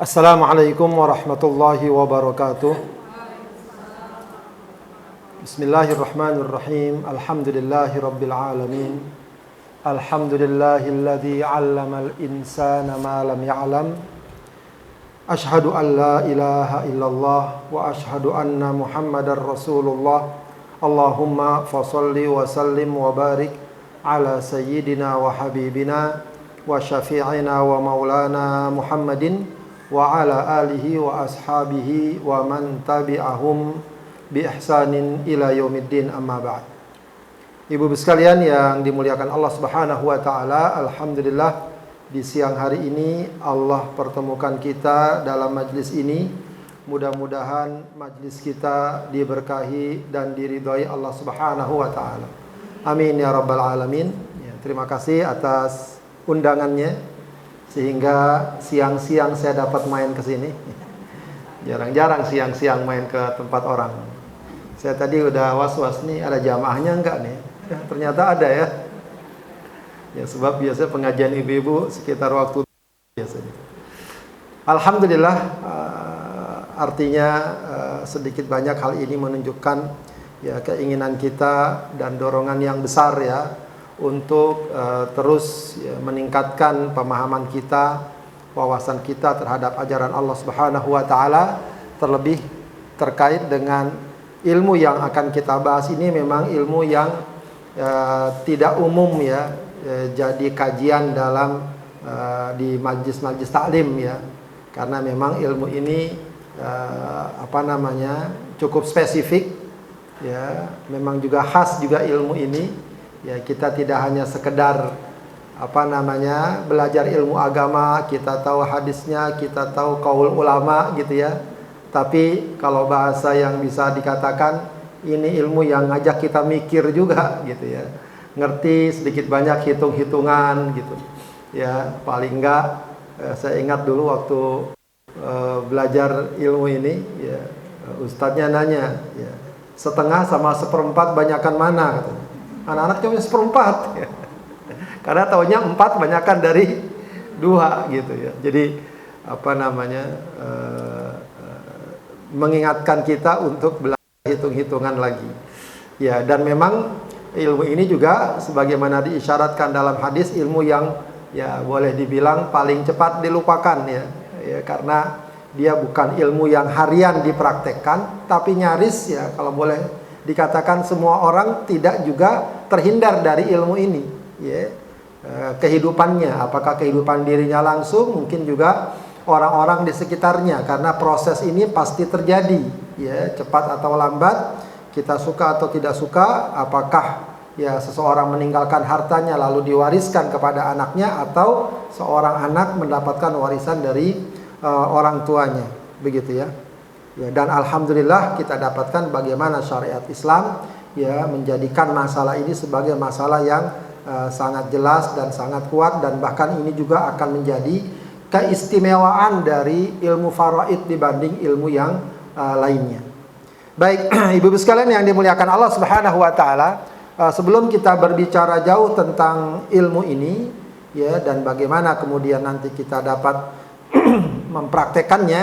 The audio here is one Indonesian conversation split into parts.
Assalamualaikum warahmatullahi wabarakatuh. Bismillahirrahmanirrahim. Alhamdulillahi rabbil alamin. Alhamdulillahilladzi 'allamal insana ma lam ya'lam. Ashhadu an la ilaha illallah wa ashhadu anna Muhammadar Rasulullah. Allahumma fasholli wa sallim wa barik ala sayyidina wa habibina wa syafi'ina wa maulana Muhammadin wa ala alihi wa ashabihi wa man tabi'ahum bi ihsanin ila yaumiddin, amma ba'd. Ibu-ibu sekalian yang dimuliakan Allah Subhanahu wa taala, alhamdulillah di siang hari ini Allah pertemukan kita dalam majlis ini. Mudah-mudahan majlis kita diberkahi dan diridhai Allah Subhanahu wa taala. Amin ya rabbal alamin. Ya, terima kasih atas undangannya sehingga siang-siang saya dapat main ke sini. Jarang-jarang siang-siang main ke tempat orang. Saya tadi udah was-was nih, ada jamaahnya enggak nih? Ternyata ada ya. Ya sebab biasanya pengajian ibu-ibu sekitar waktu biasanya. Alhamdulillah, artinya sedikit banyak hal ini menunjukkan ya keinginan kita dan dorongan yang besar ya untuk terus ya, meningkatkan pemahaman kita, wawasan kita terhadap ajaran Allah Subhanahu wa taala, terlebih terkait dengan ilmu yang akan kita bahas ini. Memang ilmu yang tidak umum ya, jadi kajian dalam di majlis-majlis taklim ya, karena memang ilmu ini cukup spesifik ya, memang juga khas juga ilmu ini. Ya, kita tidak hanya sekedar belajar ilmu agama, kita tahu hadisnya, kita tahu qaul ulama gitu ya. Tapi kalau bahasa yang bisa dikatakan ini ilmu yang ngajak kita mikir juga gitu ya. Ngerti sedikit banyak hitung-hitungan gitu. Ya, paling enggak saya ingat dulu waktu belajar ilmu ini ya, ustadznya nanya ya, setengah sama seperempat banyakan mana katanya. Anak-anak cuma seperempat ya. Karena taunya 4 banyakan dari 2 gitu ya. Jadi mengingatkan kita untuk belajar hitung-hitungan lagi ya. Dan memang ilmu ini juga sebagaimana diisyaratkan dalam hadis, ilmu yang ya boleh dibilang paling cepat dilupakan ya, karena dia bukan ilmu yang harian dipraktekkan, tapi nyaris ya kalau boleh dikatakan semua orang tidak juga terhindar dari ilmu ini ya. Kehidupannya, apakah kehidupan dirinya langsung, mungkin juga orang-orang di sekitarnya, karena proses ini pasti terjadi ya, cepat atau lambat, kita suka atau tidak suka. Apakah ya seseorang meninggalkan hartanya lalu diwariskan kepada anaknya, atau seorang anak mendapatkan warisan dari orang tuanya, begitu ya. Ya, dan alhamdulillah kita dapatkan bagaimana syariat Islam ya menjadikan masalah ini sebagai masalah yang sangat jelas dan sangat kuat, dan bahkan ini juga akan menjadi keistimewaan dari ilmu faraid dibanding ilmu yang lainnya. Baik, ibu-ibu sekalian yang dimuliakan Allah Subhanahu wa taala, sebelum kita berbicara jauh tentang ilmu ini ya, dan bagaimana kemudian nanti kita dapat mempraktekannya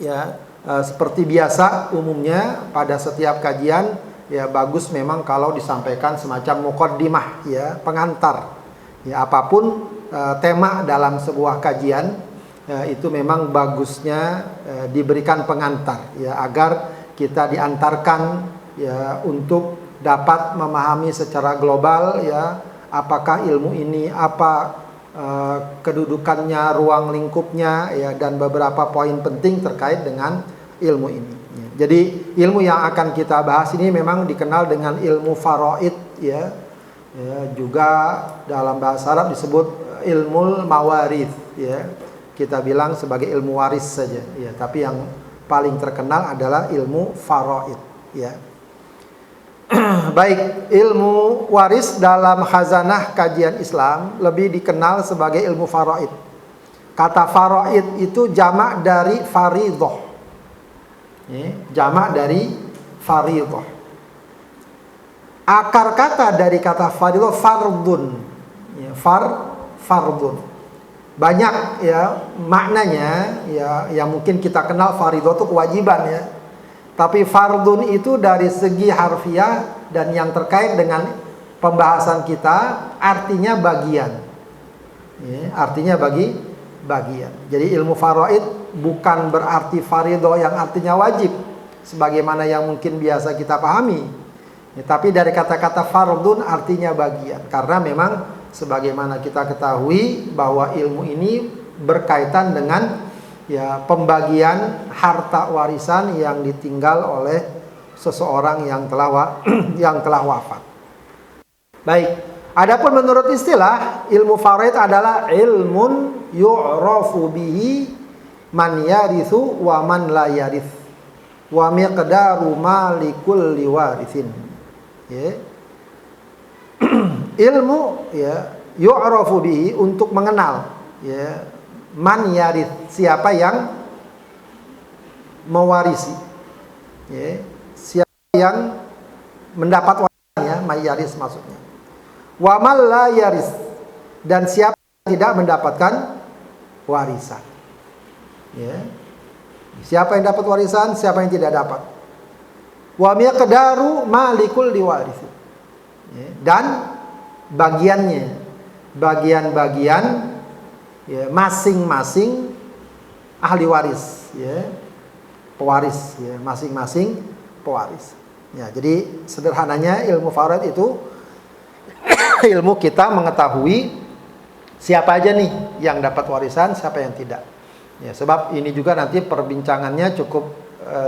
ya, seperti biasa umumnya pada setiap kajian ya bagus memang kalau disampaikan semacam muqaddimah ya, pengantar ya. Apapun tema dalam sebuah kajian ya, itu memang bagusnya diberikan pengantar ya, agar kita diantarkan ya untuk dapat memahami secara global ya, apakah ilmu ini, apa kedudukannya, ruang lingkupnya ya, dan beberapa poin penting terkait dengan ilmu ini ya. Jadi ilmu yang akan kita bahas ini memang dikenal dengan ilmu faraid ya. Ya, juga dalam bahasa Arab disebut ilmu mawarith ya. Kita bilang sebagai ilmu waris saja ya, tapi yang paling terkenal adalah ilmu faraid ya. Baik, ilmu waris dalam khazanah kajian Islam lebih dikenal sebagai ilmu faraid. Kata faraid itu jamak dari faridhah. Jamak dari faridhah. Akar kata dari kata fardhu fardun. Ya, fardun. banyak ya maknanya ya, yang mungkin kita kenal fardhu itu kewajiban ya. Tapi fardun itu dari segi harfiah dan yang terkait dengan pembahasan kita artinya bagian. Ya, artinya bagian. Jadi ilmu faraid bukan berarti fardhu yang artinya wajib sebagaimana yang mungkin biasa kita pahami. Ya, tapi dari kata-kata fardun artinya bagian, karena memang sebagaimana kita ketahui bahwa ilmu ini berkaitan dengan ya pembagian harta warisan yang ditinggal oleh seseorang yang telah wafat. Baik, adapun menurut istilah ilmu faraid adalah ilmun yu'rafu bihi man yarithu wa man la yarith wa miqdaru malikul liwarithin. Ya. Ilmu ya yu'rafu bihi, untuk mengenal ya man yarith, siapa yang mewarisi ya, siapa yang mendapat warisan ya, mayaris maksudnya. Wa man la yaris, dan siapa yang tidak mendapatkan warisan ya. Siapa yang dapat warisan, siapa yang tidak dapat. Wa miqdaru malikul liwarith, ya, dan bagiannya, bagian-bagian ya, masing-masing ahli waris ya, pewaris ya, masing-masing pewaris ya. Jadi sederhananya ilmu faraid itu ilmu kita mengetahui siapa aja nih yang dapat warisan, siapa yang tidak ya. Sebab ini juga nanti perbincangannya cukup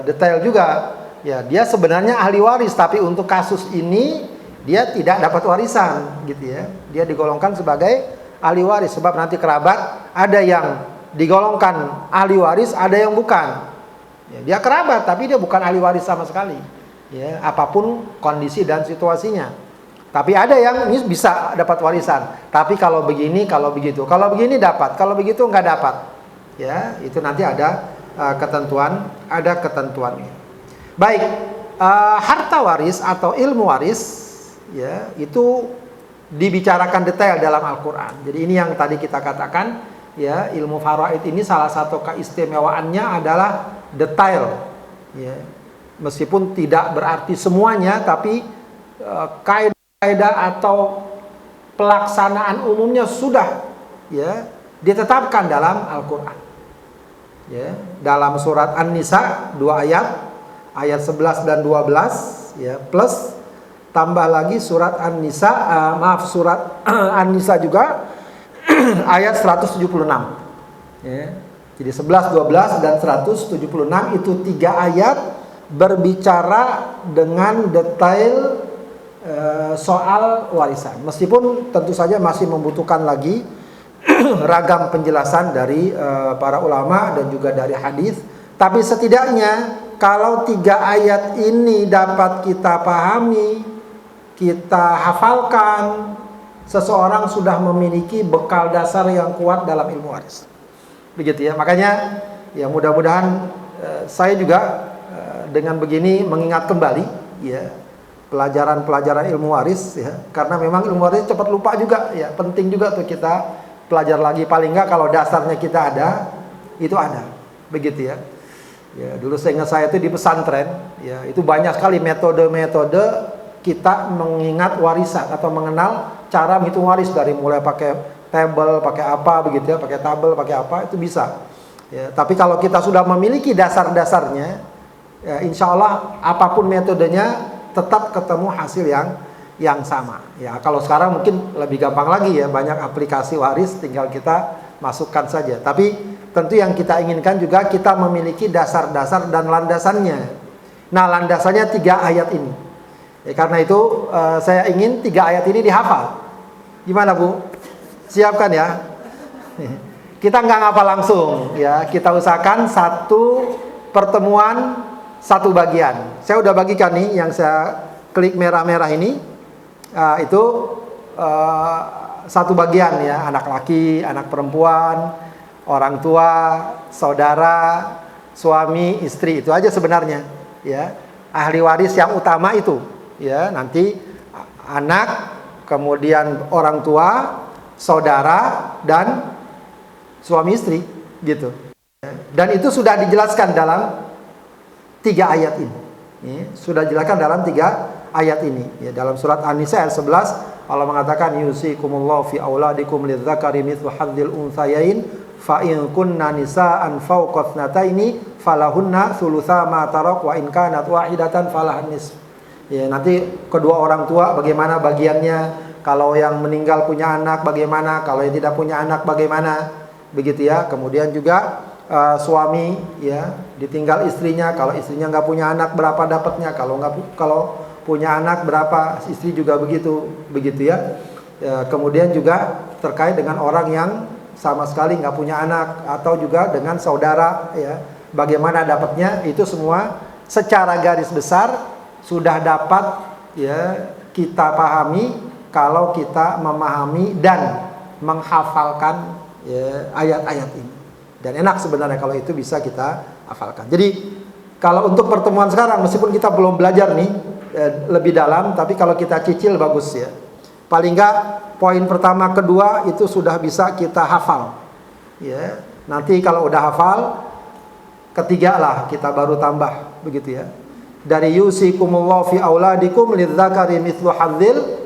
detail juga ya. Dia sebenarnya ahli waris, tapi untuk kasus ini dia tidak dapat warisan gitu ya. Dia digolongkan sebagai ahli waris sebab nanti kerabat ada yang digolongkan ahli waris, ada yang bukan. Ya, dia kerabat tapi dia bukan ahli waris sama sekali. Ya, apapun kondisi dan situasinya. Tapi ada yang ini bisa dapat warisan. Tapi kalau begini, kalau begitu, kalau begini dapat, kalau begitu nggak dapat. Ya, itu nanti ada ketentuannya. Baik, harta waris atau ilmu waris ya itu dibicarakan detail dalam Al-Quran. Jadi ini yang tadi kita katakan ya, ilmu faraid ini salah satu keistimewaannya adalah detail ya. Meskipun tidak berarti semuanya, tapi kaidah atau pelaksanaan umumnya sudah ya ditetapkan dalam Al-Quran ya. Dalam surat An-Nisa 2 ayat 11 dan 12 ya, plus tambah lagi surat An-Nisa surat An-Nisa juga ayat 176 ya. Jadi 11, 12 dan 176 itu 3 ayat berbicara dengan detail soal warisan. Meskipun tentu saja masih membutuhkan lagi ragam penjelasan dari para ulama dan juga dari hadis, tapi setidaknya kalau 3 ayat ini dapat kita pahami, kita hafalkan, seseorang sudah memiliki bekal dasar yang kuat dalam ilmu waris. Begitu ya. Makanya ya mudah-mudahan saya juga dengan begini mengingat kembali ya pelajaran-pelajaran ilmu waris ya, karena memang ilmu waris cepat lupa juga ya. Penting juga tuh kita pelajar lagi, paling enggak kalau dasarnya kita ada, itu ada. Begitu ya. Ya, dulu saya ingat saya itu di pesantren, ya itu banyak sekali metode-metode kita mengingat warisan atau mengenal cara menghitung waris, dari mulai pakai table, pakai apa begitu ya, pakai tabel, pakai apa, itu bisa. Ya, tapi kalau kita sudah memiliki dasar-dasarnya, ya, insya Allah apapun metodenya tetap ketemu hasil yang sama. Ya, kalau sekarang mungkin lebih gampang lagi ya, banyak aplikasi waris, tinggal kita masukkan saja. Tapi tentu yang kita inginkan juga kita memiliki dasar-dasar dan landasannya. Nah, landasannya 3 ayat ini. Ya, karena itu saya ingin 3 ayat ini dihafal. Gimana Bu? Siapkan ya. Kita nggak ngapal langsung ya. Kita usahakan satu pertemuan satu bagian. Saya udah bagikan nih yang saya klik merah-merah ini. Itu satu bagian ya. Anak laki, anak perempuan, orang tua, saudara, suami, istri, itu aja sebenarnya ya. Ahli waris yang utama itu ya, nanti anak, kemudian orang tua, saudara, dan suami istri, gitu. Dan itu sudah dijelaskan dalam 3 ayat ini. Ya, sudah dijelaskan dalam 3 ayat ini. Ya, dalam surat An-Nisa ayat 11 Allah mengatakan yusikumullahu fi auladikum lidzakari mithlu hadzil unthayain fa in kunna nisaan fawqa thnataini falahunna thulutsa ma tarak wa in kanat wahidatan falahan nisf. Ya, nanti kedua orang tua bagaimana bagiannya? Kalau yang meninggal punya anak bagaimana? Kalau yang tidak punya anak bagaimana? Begitu ya. Kemudian juga suami ya ditinggal istrinya, kalau istrinya nggak punya anak berapa dapatnya? Kalau punya anak berapa? Istri juga begitu ya. Kemudian juga terkait dengan orang yang sama sekali nggak punya anak atau juga dengan saudara ya, bagaimana dapatnya? Itu semua secara garis besar sudah dapat ya kita pahami kalau kita memahami dan menghafalkan ya, ayat-ayat ini. Dan enak sebenarnya kalau itu bisa kita hafalkan. Jadi kalau untuk pertemuan sekarang meskipun kita belum belajar nih lebih dalam, tapi kalau kita cicil bagus ya. Paling enggak poin pertama kedua itu sudah bisa kita hafal. Ya. Nanti kalau udah hafal ketiga lah kita baru tambah begitu ya. Dari yusikumullahu fi auladikum lidzakari mithlu hadzil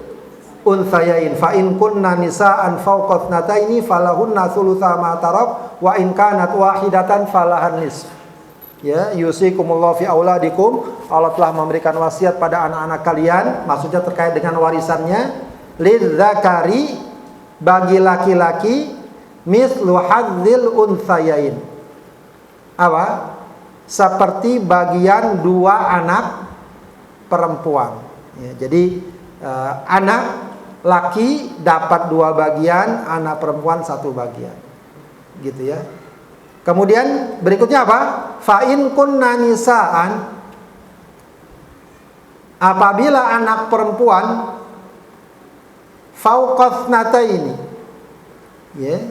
unthayain fa in kunna nisaan fawqa thnataini falahunna thulutsa ma tarak wa in kanat wahidatan falahan nisf. Ya, yusikumullahu fi auladikum, Allah telah memberikan wasiat pada anak-anak kalian, maksudnya terkait dengan warisannya, lidzakari bagi laki-laki mithlu hadzil unthayain. Apa? Seperti bagian 2 anak perempuan. Ya, jadi anak laki dapat 2 bagian, anak perempuan 1 bagian. Gitu ya. Kemudian berikutnya apa? Fa in kunna nisaan, apabila anak perempuan fauqa thnataini. Ya.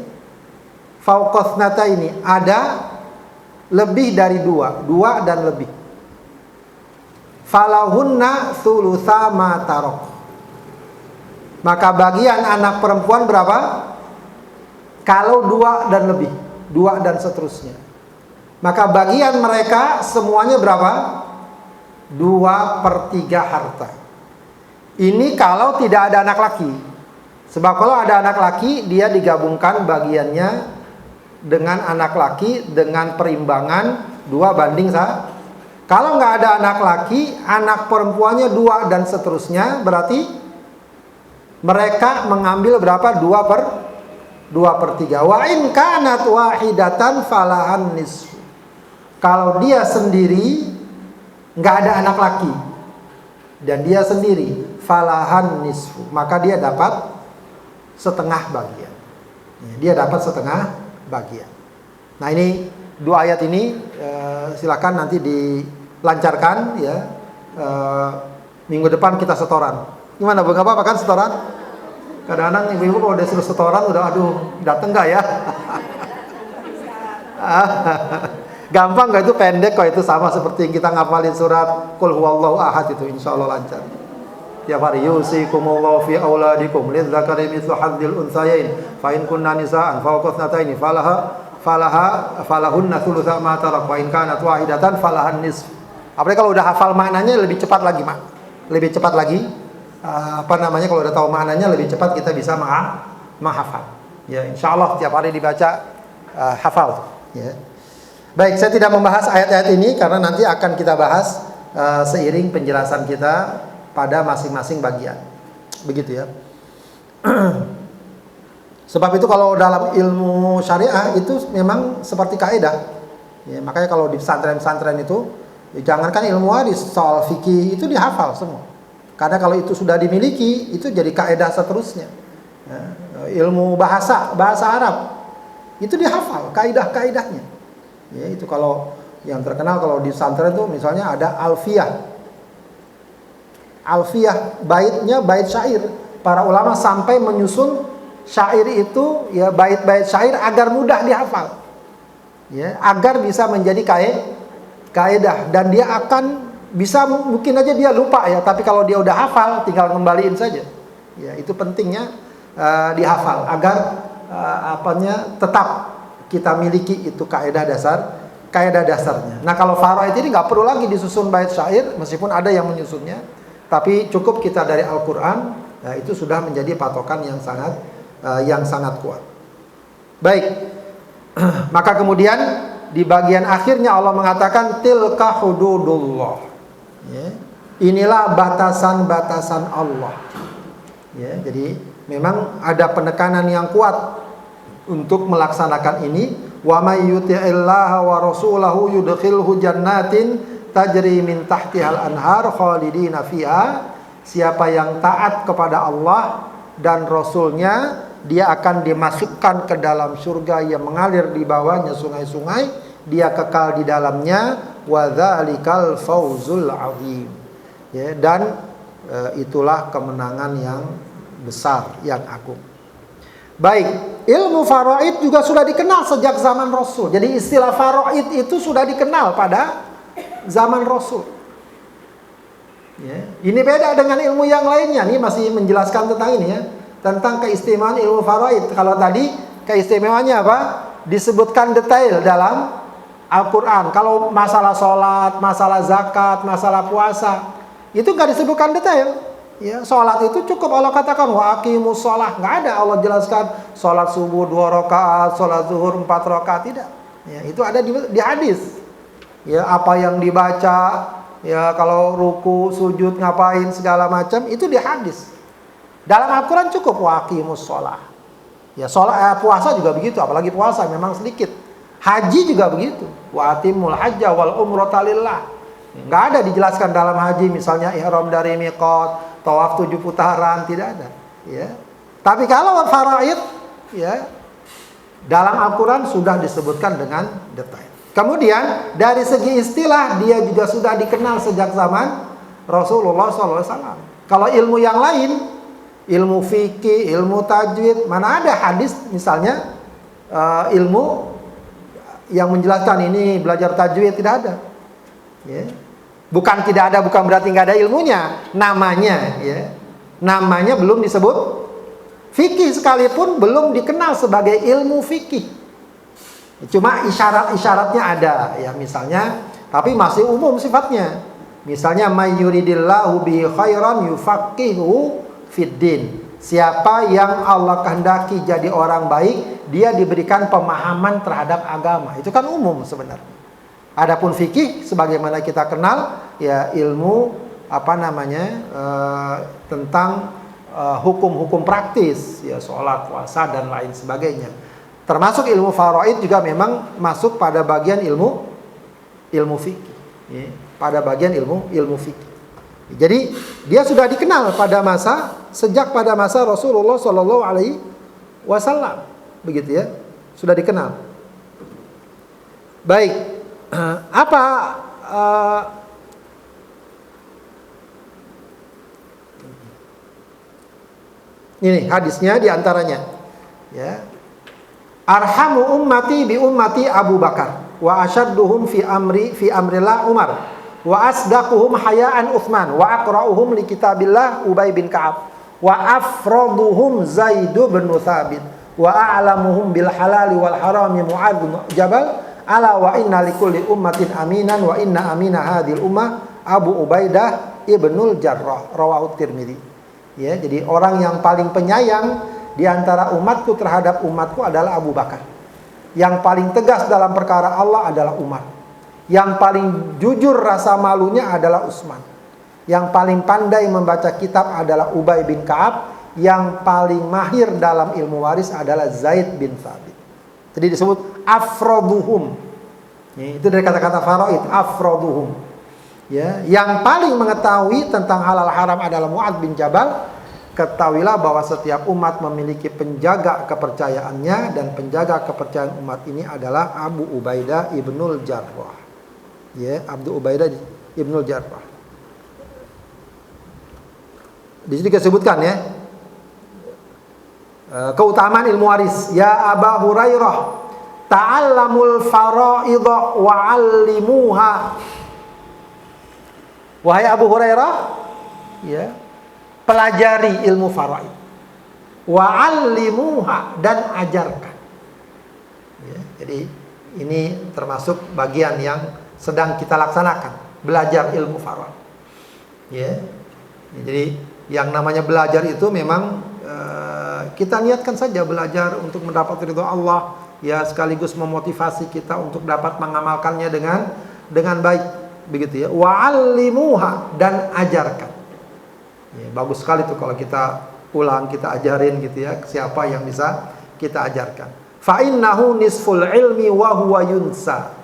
Fauqa thnataini ada lebih dari 2 dan lebih. Falahunna thulutsa ma tarak. Maka bagian anak perempuan berapa? Kalau 2 dan lebih, 2 dan seterusnya. Maka bagian mereka semuanya berapa? 2/3 harta. Ini kalau tidak ada anak laki. Sebab kalau ada anak laki, dia digabungkan bagiannya dengan anak laki dengan perimbangan 2:1. Kalau nggak ada anak laki, anak perempuannya 2 dan seterusnya, berarti mereka mengambil berapa? 2/3. Wa in kanat wahidatan falahan nisfu. Kalau dia sendiri nggak ada anak laki dan dia sendiri, falahan nisfu, maka dia dapat setengah bagian. Dia dapat setengah bagian. Nah ini 2 ayat ini silakan nanti dilancarkan ya. Minggu depan kita setoran. Gimana Bang? Apa kan setoran? Kadang-kadang ibu-ibu kalau udah suruh setoran udah aduh dateng nggak ya? Gampang nggak? Itu pendek kok, itu sama seperti yang kita ngapalin surat Qul huwallahu ahad, itu insya Allah lancar. Tiap hari yusikumullahu fi auladikum lidzakari mithlu hadzil unthayain fa in kunna nisaan fawqa thnataini falahunna thulutsa ma tarak wa in kanat wahidatan falahan nisf. Apalagi kalau udah hafal maknanya lebih cepat lagi, Mak. Lebih cepat lagi. Kalau udah tahu maknanya lebih cepat kita bisa menghafal. Ya, insyaallah tiap hari dibaca hafal. Ya. Baik, saya tidak membahas ayat-ayat ini karena nanti akan kita bahas seiring penjelasan kita pada masing-masing bagian. Begitu ya. Sebab itu kalau dalam ilmu syariah itu memang seperti kaidah. Ya, makanya kalau di pesantren-pesantren itu jangankan ilmu hadis, soal fikih itu dihafal semua. Karena kalau itu sudah dimiliki, itu jadi kaidah seterusnya. Ya, ilmu bahasa Arab itu dihafal kaidah-kaidahnya. Ya, itu kalau yang terkenal kalau di pesantren itu misalnya ada alfiyah. Alfiyah baitnya bait syair. Para ulama sampai menyusun syair itu ya bait-bait syair agar mudah dihafal. Ya, agar bisa menjadi kaidah dan dia akan bisa, mungkin aja dia lupa ya, tapi kalau dia udah hafal tinggal ngembaliin saja. Ya, itu pentingnya dihafal agar tetap kita miliki itu kaidah dasarnya. Nah, kalau faraid ini nggak perlu lagi disusun bait syair, meskipun ada yang menyusunnya, tapi cukup kita dari Al-Qur'an, nah itu sudah menjadi patokan yang sangat kuat. Baik. Maka kemudian di bagian akhirnya Allah mengatakan tilka hududullah. Ya. Inilah batasan-batasan Allah. Ya, jadi memang ada penekanan yang kuat untuk melaksanakan ini. Wa may yuti'illaha wa rasulahu yudkhilhu jannatin tajri min tahtihal anhar khalidina fiha. Siapa yang taat kepada Allah dan Rasulnya, dia akan dimasukkan ke dalam surga yang mengalir di bawahnya sungai-sungai, dia kekal di dalamnya. Wa dzalikal fawzul azim. Ya, dan itulah kemenangan yang besar, yang agung. Baik, ilmu faraid juga sudah dikenal sejak zaman Rasul. Jadi istilah faraid itu sudah dikenal pada zaman Rasul. Ya, ini beda dengan ilmu yang lainnya. Ini masih menjelaskan tentang ini ya, tentang keistimewaan ilmu faraid. Kalau tadi keistimewaannya apa? Disebutkan detail dalam Al-Quran. Kalau masalah sholat, masalah zakat, masalah puasa, itu nggak disebutkan detail. Ya, sholat itu cukup Allah katakan wa aqimus sholah, nggak ada Allah jelaskan sholat subuh 2 rakaat, sholat zuhur 4 rakaat, tidak. Ya, itu ada di hadis. Ya, apa yang dibaca, ya kalau ruku, sujud, ngapain segala macam itu di hadis. Dalam Al-Quran cukup wa aqimus sholah. Ya, sholat, puasa juga begitu, apalagi puasa memang sedikit. Haji juga begitu. Wa atimul hajja wal umrata lillah. Nggak ada dijelaskan dalam haji misalnya ihram dari miqat, tawaf 7 putaran, tidak ada. Ya. Tapi kalau faraid, ya, dalam Al-Quran sudah disebutkan dengan detail. Kemudian dari segi istilah dia juga sudah dikenal sejak zaman Rasulullah SAW. Kalau ilmu yang lain, ilmu fikih, ilmu tajwid, mana ada hadis misalnya ilmu yang menjelaskan ini belajar tajwid, tidak ada. Ya. Bukan tidak ada, bukan berarti nggak ada ilmunya. Namanya, ya, namanya belum disebut fikih, sekalipun belum dikenal sebagai ilmu fikih. Cuma isyarat-isyaratnya ada, ya misalnya, tapi masih umum sifatnya. Misalnya may yuridillahu bi khairan yufaqihu fiddin. Siapa yang Allah kehendaki jadi orang baik, dia diberikan pemahaman terhadap agama. Itu kan umum sebenarnya. Adapun fikih sebagaimana kita kenal, ya ilmu tentang hukum-hukum praktis, ya sholat, puasa dan lain sebagainya. Termasuk ilmu faraid juga memang masuk pada bagian ilmu fikih, ya, pada bagian ilmu fikih. Jadi dia sudah dikenal sejak pada masa Rasulullah Shallallahu Alaihi Wasallam, begitu ya, sudah dikenal. Baik. Ini hadisnya diantaranya, ya, arhamu ummati bi ummati Abu Bakar wa ashadduhum fi amrillah Umar wa asdaquhum hayaan Utsman wa aqra'uhum li kitabillah Ubay bin Ka'ab wa afraduhum Zaid bin Tsabit wa a'lamuhum bil halali wal harami Mu'adz bin Jabal. Ala wa inna likulli ummatin aminan wa inna amina hadhil ummah Abu Ubaidah ibnul Jarrah, rawahu Tirmidzi. Ya, jadi orang yang paling penyayang di antara umatku terhadap umatku adalah Abu Bakar. Yang paling tegas dalam perkara Allah adalah Umar. Yang paling jujur rasa malunya adalah Utsman. Yang paling pandai membaca kitab adalah Ubay bin Ka'ab. Yang paling mahir dalam ilmu waris adalah Zaid bin Tsabit. Jadi disebut afroduhum. Ya, itu dari kata-kata faraid, afroduhum. Ya, yang paling mengetahui tentang halal haram adalah Mu'adz bin Jabal. Ketahuilah bahwa setiap umat memiliki penjaga kepercayaannya, dan penjaga kepercayaan umat ini adalah Abu Ubaidah ibnul Jarrah. Ya, Abu Ubaidah ibnul Jarrah. Di sini disebutkan ya, keutamaan ilmu waris. Ya Aba Hurairah, ta'allamul faraidha wa'allimuha. Wahai Abu Hurairah, ya, pelajari ilmu faraid. Wa'allimuha, dan ajarkan. Ya, jadi ini termasuk bagian yang sedang kita laksanakan, belajar ilmu faraid. Ya. Jadi yang namanya belajar itu memang kita niatkan saja belajar untuk mendapat ridho Allah, ya, sekaligus memotivasi kita untuk dapat mengamalkannya dengan baik, begitu ya. Wa'allimuha, dan ajarkan. Ya, bagus sekali tuh kalau kita ulang, kita ajarin gitu ya, siapa yang bisa kita ajarkan. Fa innahu nisful ilmi wa huwa yunsa.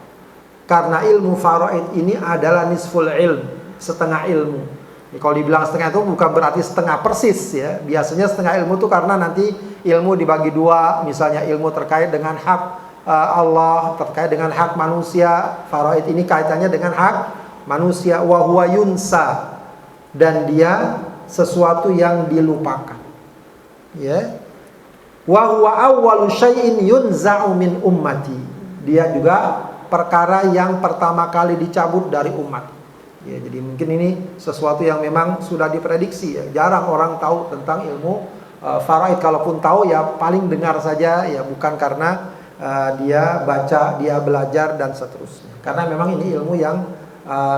Karena ilmu faraid ini adalah nisful ilm, setengah ilmu. Kalau dibilang setengah itu bukan berarti setengah persis ya. Biasanya setengah ilmu itu karena nanti ilmu dibagi dua. Misalnya ilmu terkait dengan hak Allah, terkait dengan hak manusia. Faraid ini kaitannya dengan hak manusia. Wa huwa yunsa, dan dia sesuatu yang dilupakan. Ya. Wa huwa awwalu syai'in yunza'u min ummati. Dia juga perkara yang pertama kali dicabut dari umat. Ya, jadi mungkin ini sesuatu yang memang sudah diprediksi ya. Jarang orang tahu tentang ilmu faraid. Kalaupun tahu ya paling dengar saja ya, bukan karena dia baca, dia belajar dan seterusnya. Karena memang ini ilmu yang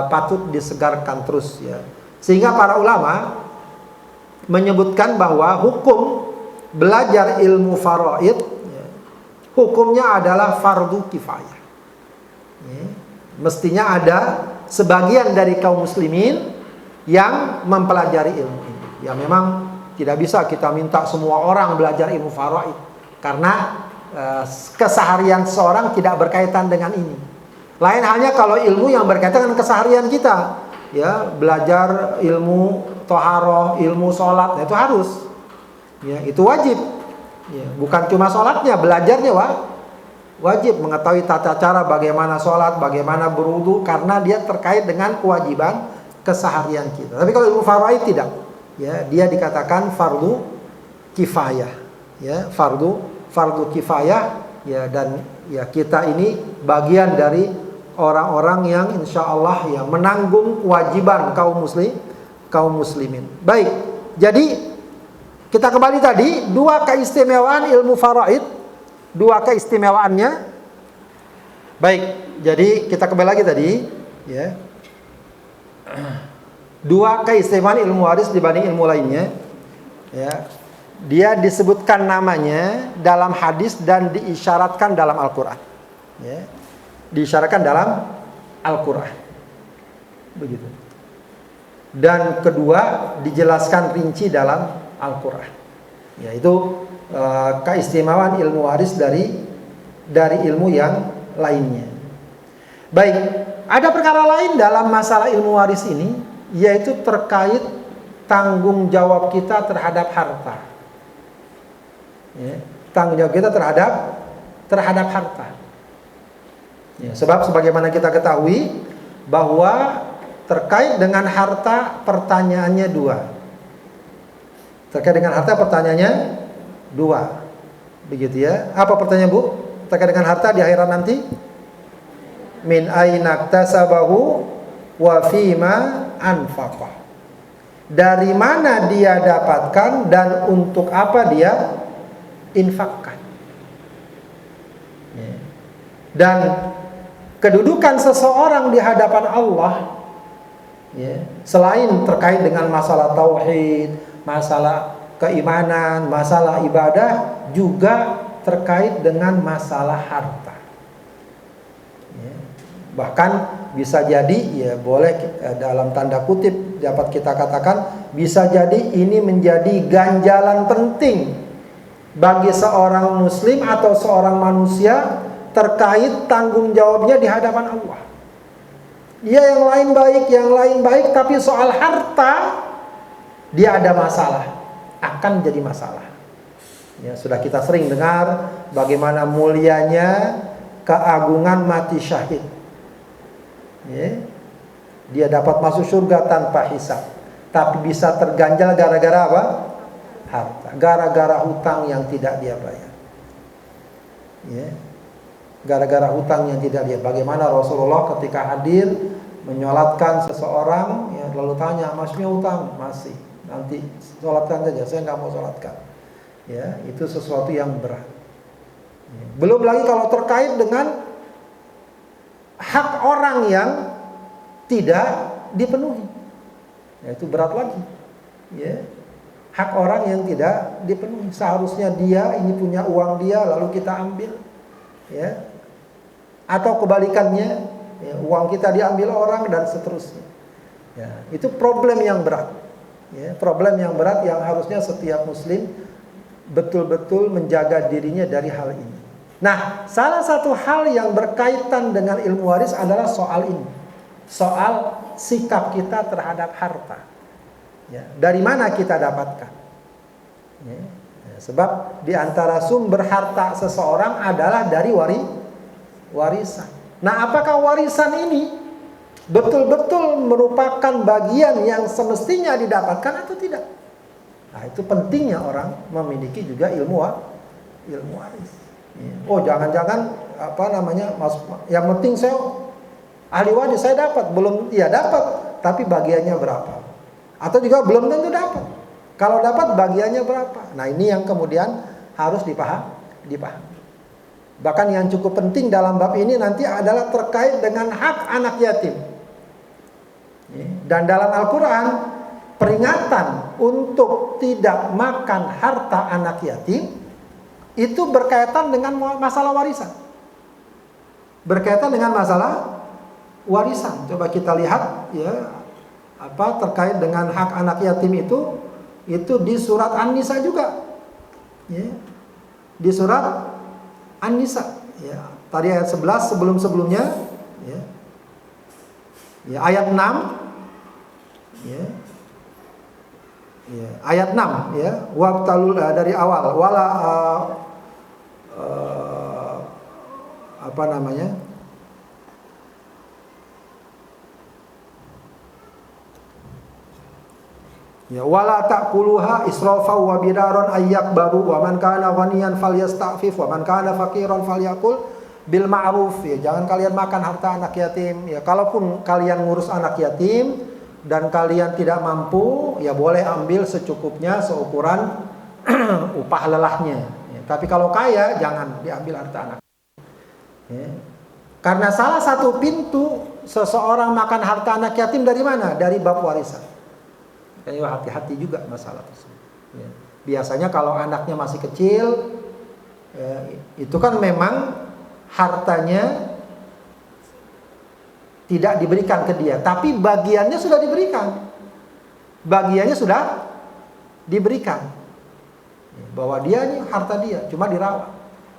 patut disegarkan terus ya. Sehingga para ulama menyebutkan bahwa hukum belajar ilmu faraid ya, hukumnya adalah fardu kifayah. Ya, mestinya ada sebagian dari kaum muslimin yang mempelajari ilmu ini. Ya memang tidak bisa kita minta semua orang belajar ilmu faraid, karena keseharian seorang tidak berkaitan dengan ini. Lain halnya kalau ilmu yang berkaitan dengan keseharian kita. Ya, belajar ilmu toharoh, ilmu sholat, itu harus. Ya, itu wajib. Ya, bukan cuma sholatnya, belajarnya wajib mengetahui tata cara bagaimana sholat, bagaimana berwudu, karena dia terkait dengan kewajiban keseharian kita. Tapi kalau ilmu faraid tidak, ya, dia dikatakan fardu kifayah, ya, fardu kifayah, ya, dan ya kita ini bagian dari orang-orang yang insya Allah yang menanggung kewajiban kaum muslimin. Baik, jadi kita kembali tadi dua keistimewaan ilmu faraid. Dua keistimewaannya. Baik, jadi kita kembali lagi tadi ya. Dua keistimewaan ilmu waris dibanding ilmu lainnya ya. Dia disebutkan namanya dalam hadis dan diisyaratkan dalam Al-Qur'an ya. Diisyaratkan dalam Al-Qur'an. Begitu. Dan kedua dijelaskan rinci dalam Al-Qur'an. Yaitu keistimewaan ilmu waris dari ilmu yang lainnya. Baik, ada perkara lain dalam masalah ilmu waris ini, yaitu terkait tanggung jawab kita terhadap harta. Ya, tanggung jawab kita terhadap harta. Ya, sebab sebagaimana kita ketahui bahwa terkait dengan harta pertanyaannya dua. Terkait dengan harta pertanyaannya dua, begitu ya. Apa pertanyaan Bu? Terkait dengan harta di akhirat nanti? Min aina iktasabahu wa fima anfaqah. Dari mana dia dapatkan dan untuk apa dia infakkan. Ya. Dan kedudukan seseorang di hadapan Allah, ya, selain terkait dengan masalah tauhid, masalah keimanan, masalah ibadah, juga terkait dengan masalah harta. Ya. Bahkan bisa jadi, ya boleh dalam tanda kutip dapat kita katakan, bisa jadi ini menjadi ganjalan penting bagi seorang muslim atau seorang manusia terkait tanggung jawabnya di hadapan Allah. Dia yang lain baik, tapi soal harta dia ada masalah. Akan jadi masalah. Ya, sudah kita sering dengar bagaimana mulianya keagungan mati syahid. Ya, dia dapat masuk surga tanpa hisab, tapi bisa terganjal gara-gara apa? Harta. Gara-gara hutang yang tidak dia bayar. Ya, gara-gara hutang yang tidak dia. Bagaimana Rasulullah ketika hadir menyolatkan seseorang, ya, lalu tanya, masnya hutang? Masih. Nanti sholatkan saja, saya nggak mau sholatkan. Ya, itu sesuatu yang berat. Belum lagi kalau terkait dengan hak orang yang tidak dipenuhi, ya, itu berat lagi. Ya. Hak orang yang tidak dipenuhi, seharusnya dia ini punya uang dia lalu kita ambil, ya, atau kebalikannya, ya, uang kita diambil orang dan seterusnya. Ya, itu problem yang berat, ya, problem yang berat yang harusnya setiap muslim betul-betul menjaga dirinya dari hal ini. Nah, salah satu hal yang berkaitan dengan ilmu waris adalah soal ini, soal sikap kita terhadap harta. Ya, dari mana kita dapatkan? Ya, sebab di antara sumber harta seseorang adalah dari warisan. Nah, apakah warisan ini betul-betul merupakan bagian yang semestinya didapatkan atau tidak? Nah, itu pentingnya orang memiliki juga ilmu waris. Oh, jangan-jangan yang penting saya ahli waris, saya dapat, belum, ya dapat, tapi bagiannya berapa? Atau juga belum tentu dapat. Kalau dapat bagiannya berapa? Nah, ini yang kemudian harus dipahami. Bahkan yang cukup penting dalam bab ini nanti adalah terkait dengan hak anak yatim. Dan dalam Al-Quran, peringatan untuk tidak makan harta anak yatim itu berkaitan dengan masalah warisan. Berkaitan dengan masalah warisan. Coba kita lihat, ya, terkait dengan hak anak yatim itu di surat An-Nisa juga, ya, di surat An-Nisa, ya, tadi ayat 11 sebelumnya, ya, ya, ayat 6, ya, ya, ayat 6, ya, waqtalul, dari awal wala ya, wala ta'kuluha israfan wa bidaran ayyakbaru wa man kana ghaniyan falyasta'fif wa man kana faqiran falyakul bil ma'ruf. Ya, jangan kalian makan harta anak yatim. Ya, kalaupun kalian ngurus anak yatim dan kalian tidak mampu, ya boleh ambil secukupnya seukuran upah lelahnya. Ya, tapi kalau kaya jangan diambil harta anak. Ya. Karena salah satu pintu seseorang makan harta anak yatim dari mana? Dari bab warisan. Jadi hati-hati juga masalah tersebut. Ya. Biasanya kalau anaknya masih kecil, ya, itu kan memang hartanya tidak diberikan ke dia, tapi bagiannya sudah diberikan. Bagiannya sudah diberikan. Bahwa dia ini harta dia, cuma dirawat.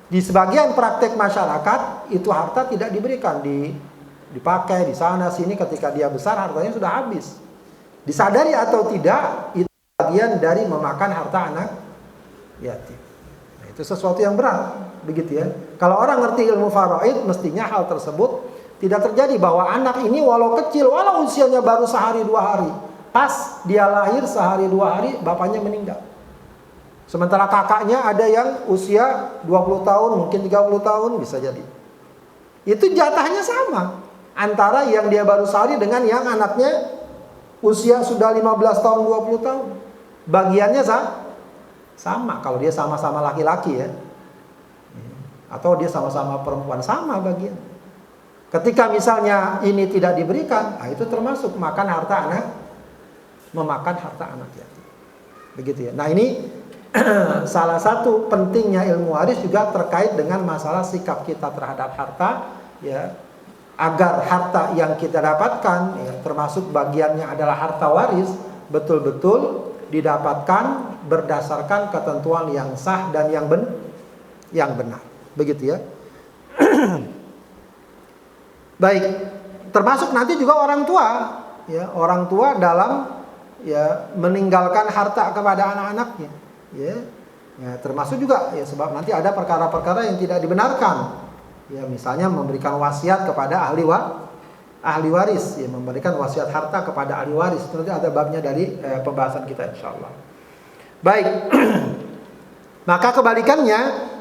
Di sebagian praktek masyarakat itu harta tidak diberikan, dipakai di sana sini, ketika dia besar hartanya sudah habis. Disadari atau tidak, itu bagian dari memakan harta anak yatim. Nah, itu sesuatu yang berat, begitu ya. Kalau orang ngerti ilmu faraid, mestinya hal tersebut tidak terjadi, bahwa anak ini walau kecil, walau usianya baru sehari dua hari, pas dia lahir sehari dua hari bapaknya meninggal. Sementara kakaknya ada yang usia 20 tahun, mungkin 30 tahun bisa jadi. Itu jatahnya sama antara yang dia baru sehari dengan yang anaknya usia sudah 15 tahun, 20 tahun. Bagiannya sama kalau dia sama-sama laki-laki, ya. Atau dia sama-sama perempuan, sama bagian. Ketika misalnya ini tidak diberikan, itu termasuk memakan harta anak yatim. Begitu ya. Nah, ini salah satu pentingnya ilmu waris juga terkait dengan masalah sikap kita terhadap harta, ya, agar harta yang kita dapatkan, ya, termasuk bagiannya adalah harta waris, betul-betul didapatkan berdasarkan ketentuan yang sah dan yang benar, begitu ya. Baik, termasuk nanti juga orang tua, ya, orang tua dalam, ya, meninggalkan harta kepada anak-anaknya. Ya, termasuk juga, ya, sebab nanti ada perkara-perkara yang tidak dibenarkan, ya, misalnya memberikan wasiat kepada ahli waris, ya, memberikan wasiat harta kepada ahli waris. Nanti ada babnya dari pembahasan kita, insyaallah. Baik. Maka kebalikannya,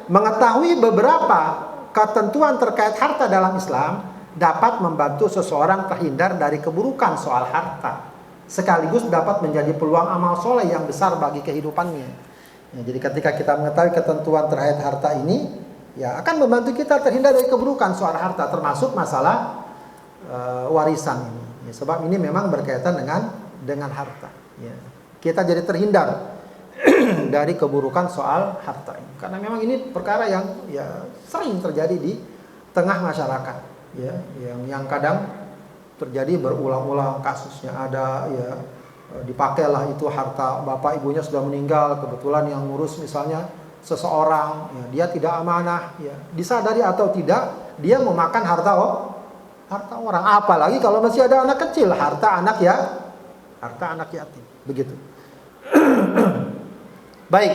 mengetahui beberapa ketentuan terkait harta dalam Islam dapat membantu seseorang terhindar dari keburukan soal harta, sekaligus dapat menjadi peluang amal soleh yang besar bagi kehidupannya. Ya, jadi ketika kita mengetahui ketentuan terkait harta ini, ya akan membantu kita terhindar dari keburukan soal harta, termasuk masalah warisan ini. Ya, sebab ini memang berkaitan dengan harta. Ya. Kita jadi terhindar dari keburukan soal harta ini. Karena memang ini perkara yang ya sering terjadi di tengah masyarakat. Ya, yang kadang terjadi berulang-ulang kasusnya ada ya, dipakailah itu harta bapak ibunya sudah meninggal, kebetulan yang ngurus misalnya seseorang, ya, dia tidak amanah, ya, disadari atau tidak dia memakan harta orang. Apalagi kalau masih ada anak kecil, harta anak yatim, begitu. Baik,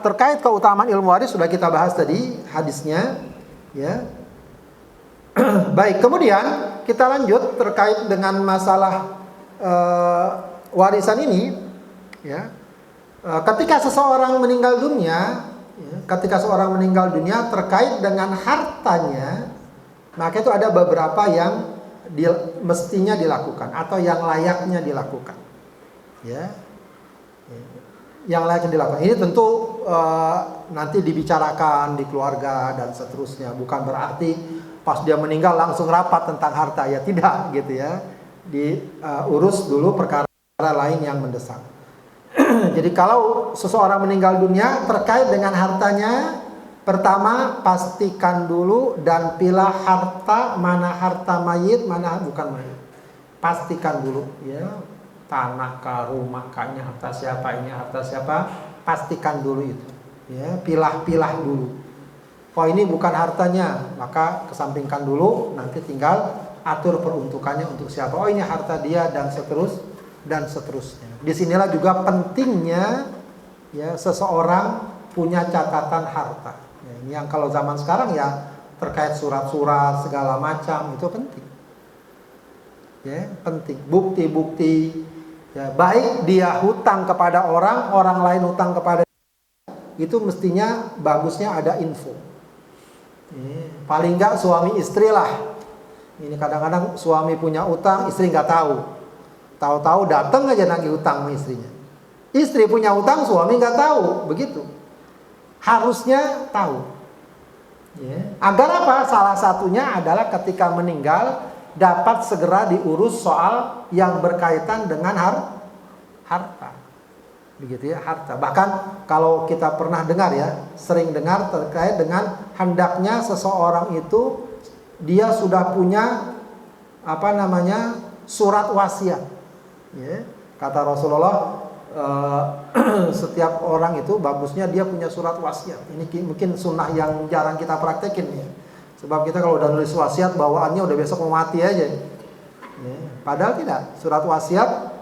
terkait keutamaan ilmu waris sudah kita bahas tadi hadisnya, ya. Baik, kemudian kita lanjut terkait dengan masalah warisan ini, ya. Ketika seseorang meninggal dunia, ya, terkait dengan hartanya, maka itu ada beberapa yang mestinya dilakukan atau yang layaknya dilakukan, ya. Yang layaknya dilakukan ini tentu nanti dibicarakan di keluarga dan seterusnya. Bukan berarti pas dia meninggal langsung rapat tentang harta, ya tidak gitu ya. Diurus dulu perkara lain yang mendesak. Jadi kalau seseorang meninggal dunia terkait dengan hartanya, pertama pastikan dulu dan pilah harta, mana harta mayit, mana bukan mayit. Pastikan dulu, ya. Tanah kah, rumah kah, ini harta siapa, ini harta siapa, pastikan dulu itu, ya, pilah-pilah dulu. Oh ini bukan hartanya, maka kesampingkan dulu, nanti tinggal atur peruntukannya untuk siapa. Oh ini harta dia dan seterusnya. Disinilah juga pentingnya, ya, seseorang punya catatan harta. Ya, ini yang kalau zaman sekarang ya terkait surat-surat segala macam itu penting. Ya, penting. Bukti-bukti. Ya, baik dia hutang kepada orang lain hutang kepada dia, itu mestinya bagusnya ada info. Paling enggak suami istri lah. Ini kadang-kadang suami punya utang, istri nggak tahu. Tahu-tahu datang aja nagih utang sama istrinya. Istri punya utang, suami nggak tahu, begitu. Harusnya tahu. Ya. Agar apa? Salah satunya adalah ketika meninggal dapat segera diurus soal yang berkaitan dengan harta. Begitu ya, harta. Bahkan kalau kita pernah dengar ya, sering dengar terkait dengan hendaknya seseorang itu dia sudah punya surat wasiat. Ya. Kata Rasulullah, setiap orang itu bagusnya dia punya surat wasiat. Ini mungkin sunnah yang jarang kita praktekin ya. Sebab kita kalau udah nulis wasiat bawaannya udah besok mau mati aja. Ya. Padahal tidak, surat wasiat.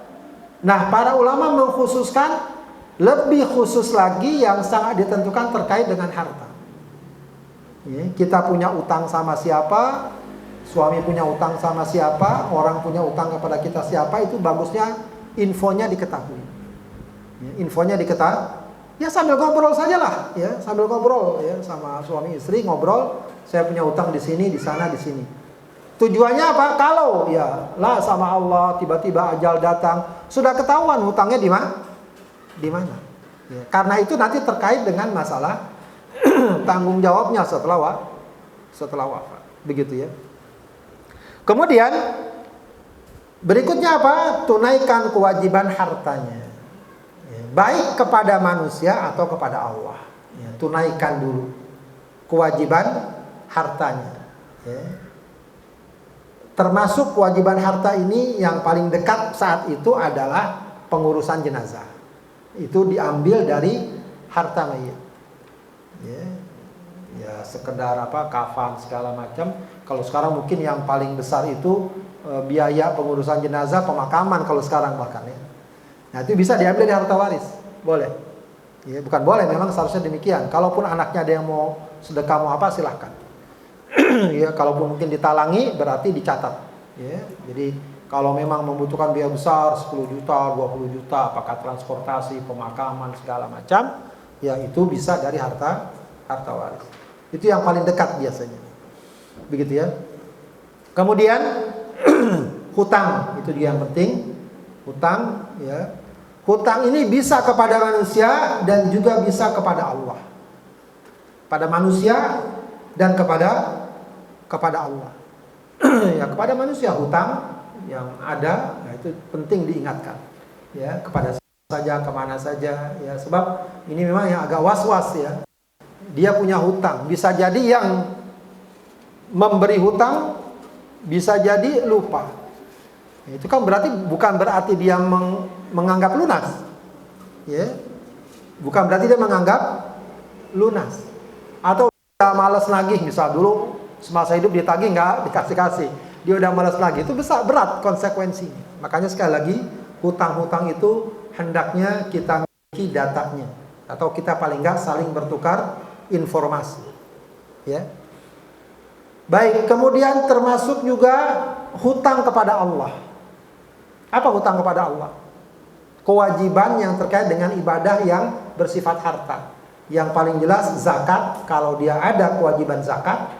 Nah, para ulama mengkhususkan lebih khusus lagi yang sangat ditentukan terkait dengan harta. Ya, kita punya utang sama siapa, suami punya utang sama siapa, orang punya utang kepada kita siapa, itu bagusnya infonya diketahui. Ya, infonya diketahui. Ya sambil ngobrol sajalah, ya sambil ngobrol ya sama suami istri ngobrol, saya punya utang di sini, di sana, di sini. Tujuannya apa? Kalau ya lah sama Allah tiba-tiba ajal datang, sudah ketahuan hutangnya di mana? Di mana? Ya, karena itu nanti terkait dengan masalah tanggung jawabnya setelah wafat. Begitu ya. Kemudian berikutnya apa? Tunaikan kewajiban hartanya. Ya, baik kepada manusia atau kepada Allah. Ya, tunaikan dulu kewajiban hartanya. Ya. Termasuk kewajiban harta ini yang paling dekat saat itu adalah pengurusan jenazah. Itu diambil dari harta mayit. Ya sekedar kafan segala macam. Kalau sekarang mungkin yang paling besar itu biaya pengurusan jenazah, pemakaman kalau sekarang bahkan ya. Nah itu bisa diambil dari harta waris, boleh. Ya bukan boleh, memang seharusnya demikian. Kalaupun anaknya ada yang mau sedekah mau apa silahkan. Ya kalaupun mungkin ditalangi berarti dicatat. Ya jadi kalau memang membutuhkan biaya besar 10 juta, 20 juta, apakah transportasi, pemakaman segala macam, ya itu bisa dari harta waris. Itu yang paling dekat biasanya. Begitu ya. Kemudian hutang, itu juga yang penting. Hutang ya. Hutang ini bisa kepada manusia dan juga bisa kepada Allah. pada manusia dan kepada Allah. Ya, kepada manusia hutang yang ada, nah itu penting diingatkan. Ya, kepada saja, kemana saja, ya, sebab ini memang yang agak was-was ya. Dia punya hutang, bisa jadi yang memberi hutang bisa jadi lupa. Itu kan bukan berarti dia menganggap lunas. Ya. Bukan berarti dia menganggap lunas. Atau udah malas nagih, misal dulu semasa hidup ditagih nggak dikasih-kasih. Dia udah malas lagi, itu besar berat konsekuensinya. Makanya sekali lagi, hutang-hutang itu hendaknya kita miliki datanya, atau kita paling nggak saling bertukar informasi. Ya. Baik, kemudian termasuk juga hutang kepada Allah. Apa hutang kepada Allah? Kewajiban yang terkait dengan ibadah yang bersifat harta. Yang paling jelas zakat. Kalau dia ada kewajiban zakat,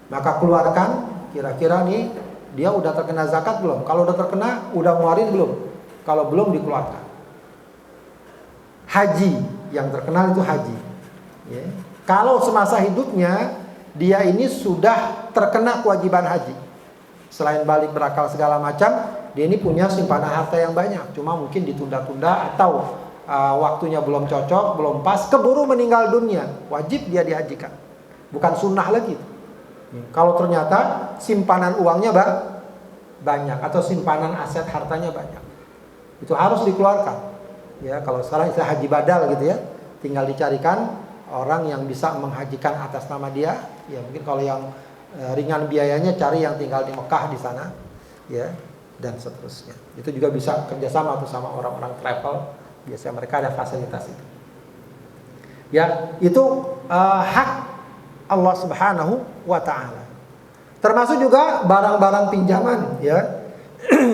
maka keluarkan. Kira-kira nih dia udah terkena zakat belum? Kalau udah terkena, udah ngeluarin belum? Kalau belum, dikeluarkan. Haji, yang terkenal itu haji. Ya. Kalau semasa hidupnya dia ini sudah terkena kewajiban haji, selain balik berakal segala macam, dia ini punya simpanan harta yang banyak, cuma mungkin ditunda-tunda atau waktunya belum cocok, belum pas, keburu meninggal dunia, wajib dia dihajikan, bukan sunnah lagi. Kalau ternyata simpanan uangnya banyak atau simpanan aset hartanya banyak, itu harus dikeluarkan. Ya, kalau sekarang istilah haji badal gitu ya, tinggal dicarikan orang yang bisa menghajikan atas nama dia. Ya, mungkin kalau yang ringan biayanya cari yang tinggal di Mekah di sana, ya, dan seterusnya. Itu juga bisa kerjasama tuh sama orang-orang travel. Biasanya mereka ada fasilitas itu. Ya, itu hak Allah Subhanahu wa Ta'ala. Termasuk juga barang-barang pinjaman, ya,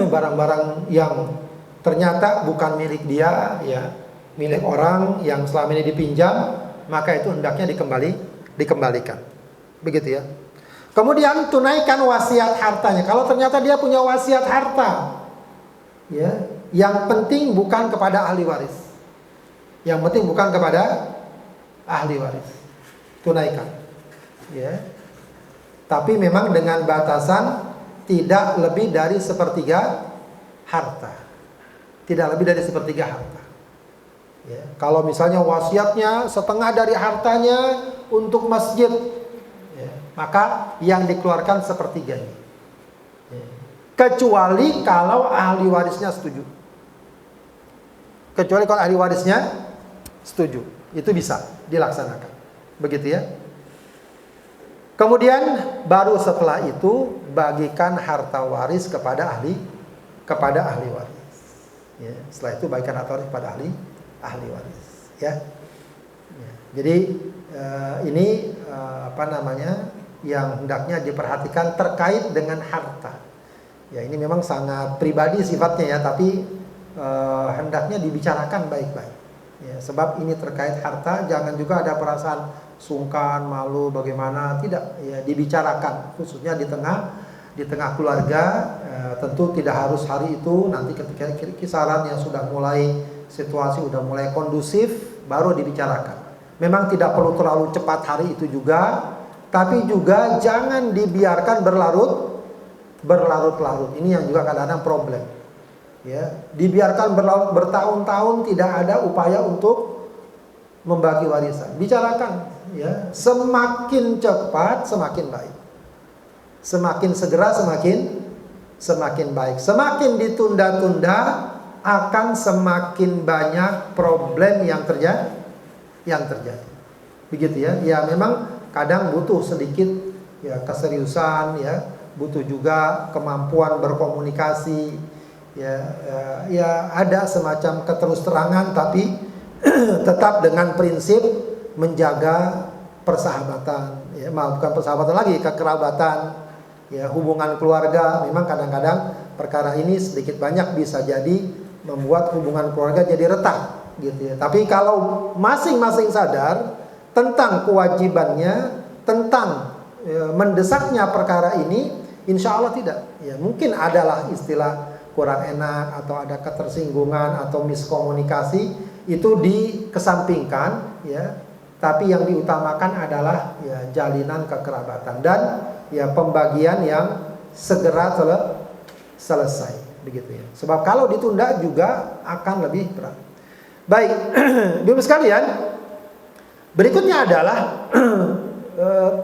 barang-barang yang ternyata bukan milik dia, ya, milik orang yang selama ini dipinjam, maka itu hendaknya dikembalikan. Begitu ya. Kemudian tunaikan wasiat hartanya. Kalau ternyata dia punya wasiat harta, ya, yang penting bukan kepada ahli waris. Yang penting bukan kepada ahli waris. Tunaikan. Ya. Tapi memang dengan batasan tidak lebih dari sepertiga harta. Tidak lebih dari sepertiga harta. Ya. Kalau misalnya wasiatnya setengah dari hartanya untuk masjid, ya, maka yang dikeluarkan sepertiganya. Ya. Kecuali kalau ahli warisnya setuju. Kecuali kalau ahli warisnya setuju, itu bisa dilaksanakan. Begitu ya. Kemudian baru setelah itu bagikan harta waris kepada ahli waris. Ya. Setelah itu bagikan harta waris kepada ahli waris. Ya. Ya. Jadi ini yang hendaknya diperhatikan terkait dengan harta. Ya, ini memang sangat pribadi sifatnya ya, tapi hendaknya dibicarakan baik-baik. Ya, sebab ini terkait harta, jangan juga ada perasaan sungkan, malu, bagaimana, tidak. Ya, dibicarakan, khususnya di tengah keluarga. Tentu tidak harus hari itu, nanti ketika kisaran yang sudah mulai situasi sudah mulai kondusif, baru dibicarakan. Memang tidak perlu terlalu cepat hari itu juga, tapi juga jangan dibiarkan berlarut-larut. Ini yang juga kadang-kadang problem. Ya, dibiarkan bertahun-tahun tidak ada upaya untuk membagi warisan. Bicarakan, ya, semakin cepat semakin baik. Semakin segera semakin baik. Semakin ditunda-tunda akan semakin banyak problem yang terjadi. Begitu ya. Ya, memang kadang butuh sedikit ya keseriusan, ya, butuh juga kemampuan berkomunikasi. Ya, ada semacam keterus-terangan, tapi tetap dengan prinsip menjaga persahabatan. Ya, bukan persahabatan lagi, kekerabatan. Ya, hubungan keluarga. Memang kadang-kadang perkara ini sedikit banyak bisa jadi membuat hubungan keluarga jadi retak, gitu ya. Tapi kalau masing-masing sadar tentang kewajibannya, tentang mendesaknya perkara ini, insya Allah tidak. Ya, mungkin adalah istilah kurang enak atau ada ketersinggungan atau miskomunikasi, itu dikesampingkan, ya. tapi yang diutamakan adalah ya jalinan kekerabatan dan ya pembagian yang segera selesai begitu ya. Sebab kalau ditunda juga akan lebih berat. Baik, Bapak sekalian, berikutnya adalah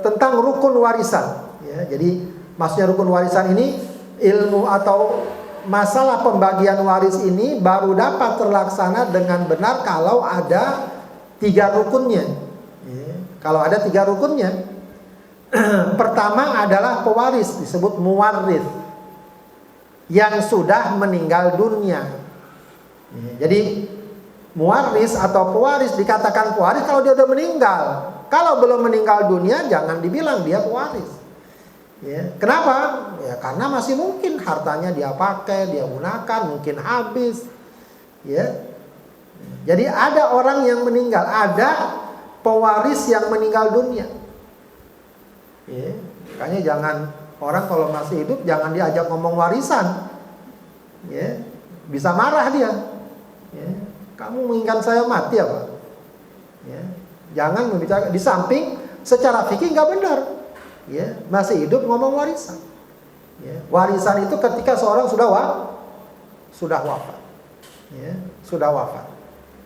tentang rukun warisan ya. Jadi maksudnya rukun warisan ini ilmu atau masalah pembagian waris ini baru dapat terlaksana dengan benar kalau ada 3 rukunnya ya. Kalau ada 3 rukunnya, pertama adalah pewaris, disebut muwarris, yang sudah meninggal dunia ya. Jadi muwarris atau pewaris dikatakan pewaris kalau dia sudah meninggal. Kalau belum meninggal dunia jangan dibilang dia pewaris ya. Kenapa? Ya karena masih mungkin hartanya dia pakai, dia gunakan, mungkin habis ya. Jadi ada orang yang meninggal, ada pewaris yang meninggal dunia ya. Makanya jangan, orang kalau masih hidup jangan diajak ngomong warisan ya. Bisa marah dia ya. Kamu menginginkan saya mati apa ya. Jangan membicarakan, di samping secara fikih nggak benar ya, masih hidup ngomong warisan ya. Warisan itu ketika seorang sudah wafat ya, sudah wafat.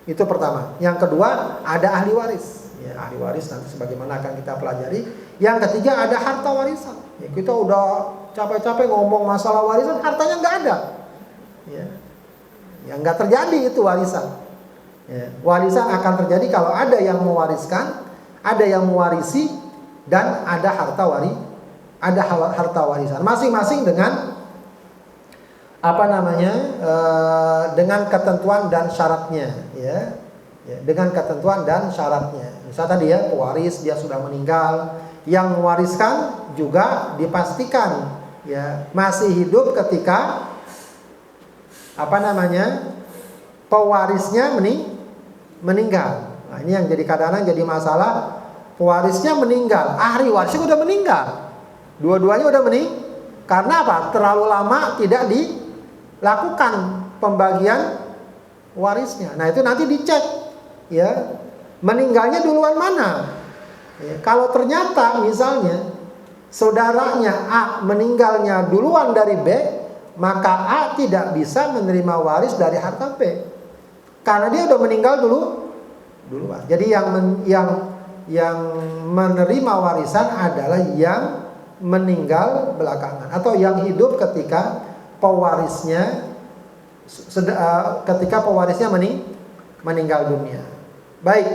Itu pertama. Yang kedua ada ahli waris ya, ahli waris nanti sebagaimana akan kita pelajari. Yang ketiga ada harta warisan ya. Kita udah capek-capek ngomong masalah warisan, hartanya nggak ada ya. Yang nggak terjadi itu warisan ya. Warisan akan terjadi kalau ada yang mewariskan, ada yang mewarisi, dan ada harta warisan masing-masing dengan dengan ketentuan dan syaratnya ya. Dengan ketentuan dan syaratnya. Misalnya tadi ya, pewaris dia sudah meninggal, yang mewariskan juga dipastikan ya masih hidup ketika pewarisnya meninggal. Nah, ini yang jadi kadang-kadang jadi masalah. Pewarisnya meninggal, ahli warisnya udah meninggal, dua-duanya udah meninggal. Karena apa? Terlalu lama tidak dilakukan pembagian warisnya. Nah itu nanti dicek ya, meninggalnya duluan mana ya. Kalau ternyata misalnya saudaranya A meninggalnya duluan dari B, maka A tidak bisa menerima waris dari harta B karena dia udah meninggal duluan. Jadi yang menerima warisan adalah yang meninggal belakangan atau yang hidup ketika pewarisnya meninggal dunia. Baik.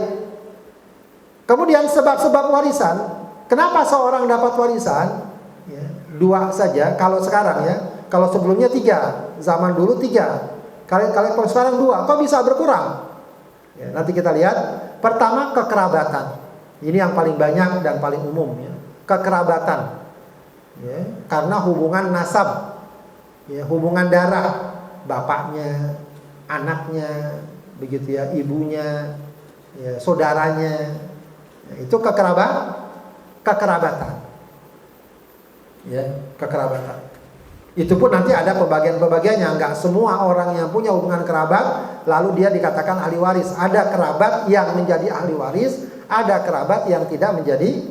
Kemudian sebab-sebab warisan. Kenapa seorang dapat warisan? Ya, 2 saja. Kalau sekarang ya, kalau sebelumnya 3, zaman dulu 3. Kalau sekarang 2, kok bisa berkurang? Ya, nanti kita lihat. Pertama kekerabatan. Ini yang paling banyak dan paling umum ya. Kekerabatan ya, karena hubungan nasab ya, hubungan darah, bapaknya, anaknya, begitu ya, ibunya ya, saudaranya ya, itu kekerabatan ya, kekerabatan. Itu pun nanti ada pembagian-pembagiannya. Enggak semua orang yang punya hubungan kerabat lalu dia dikatakan ahli waris. Ada kerabat yang menjadi ahli waris, ada kerabat yang tidak menjadi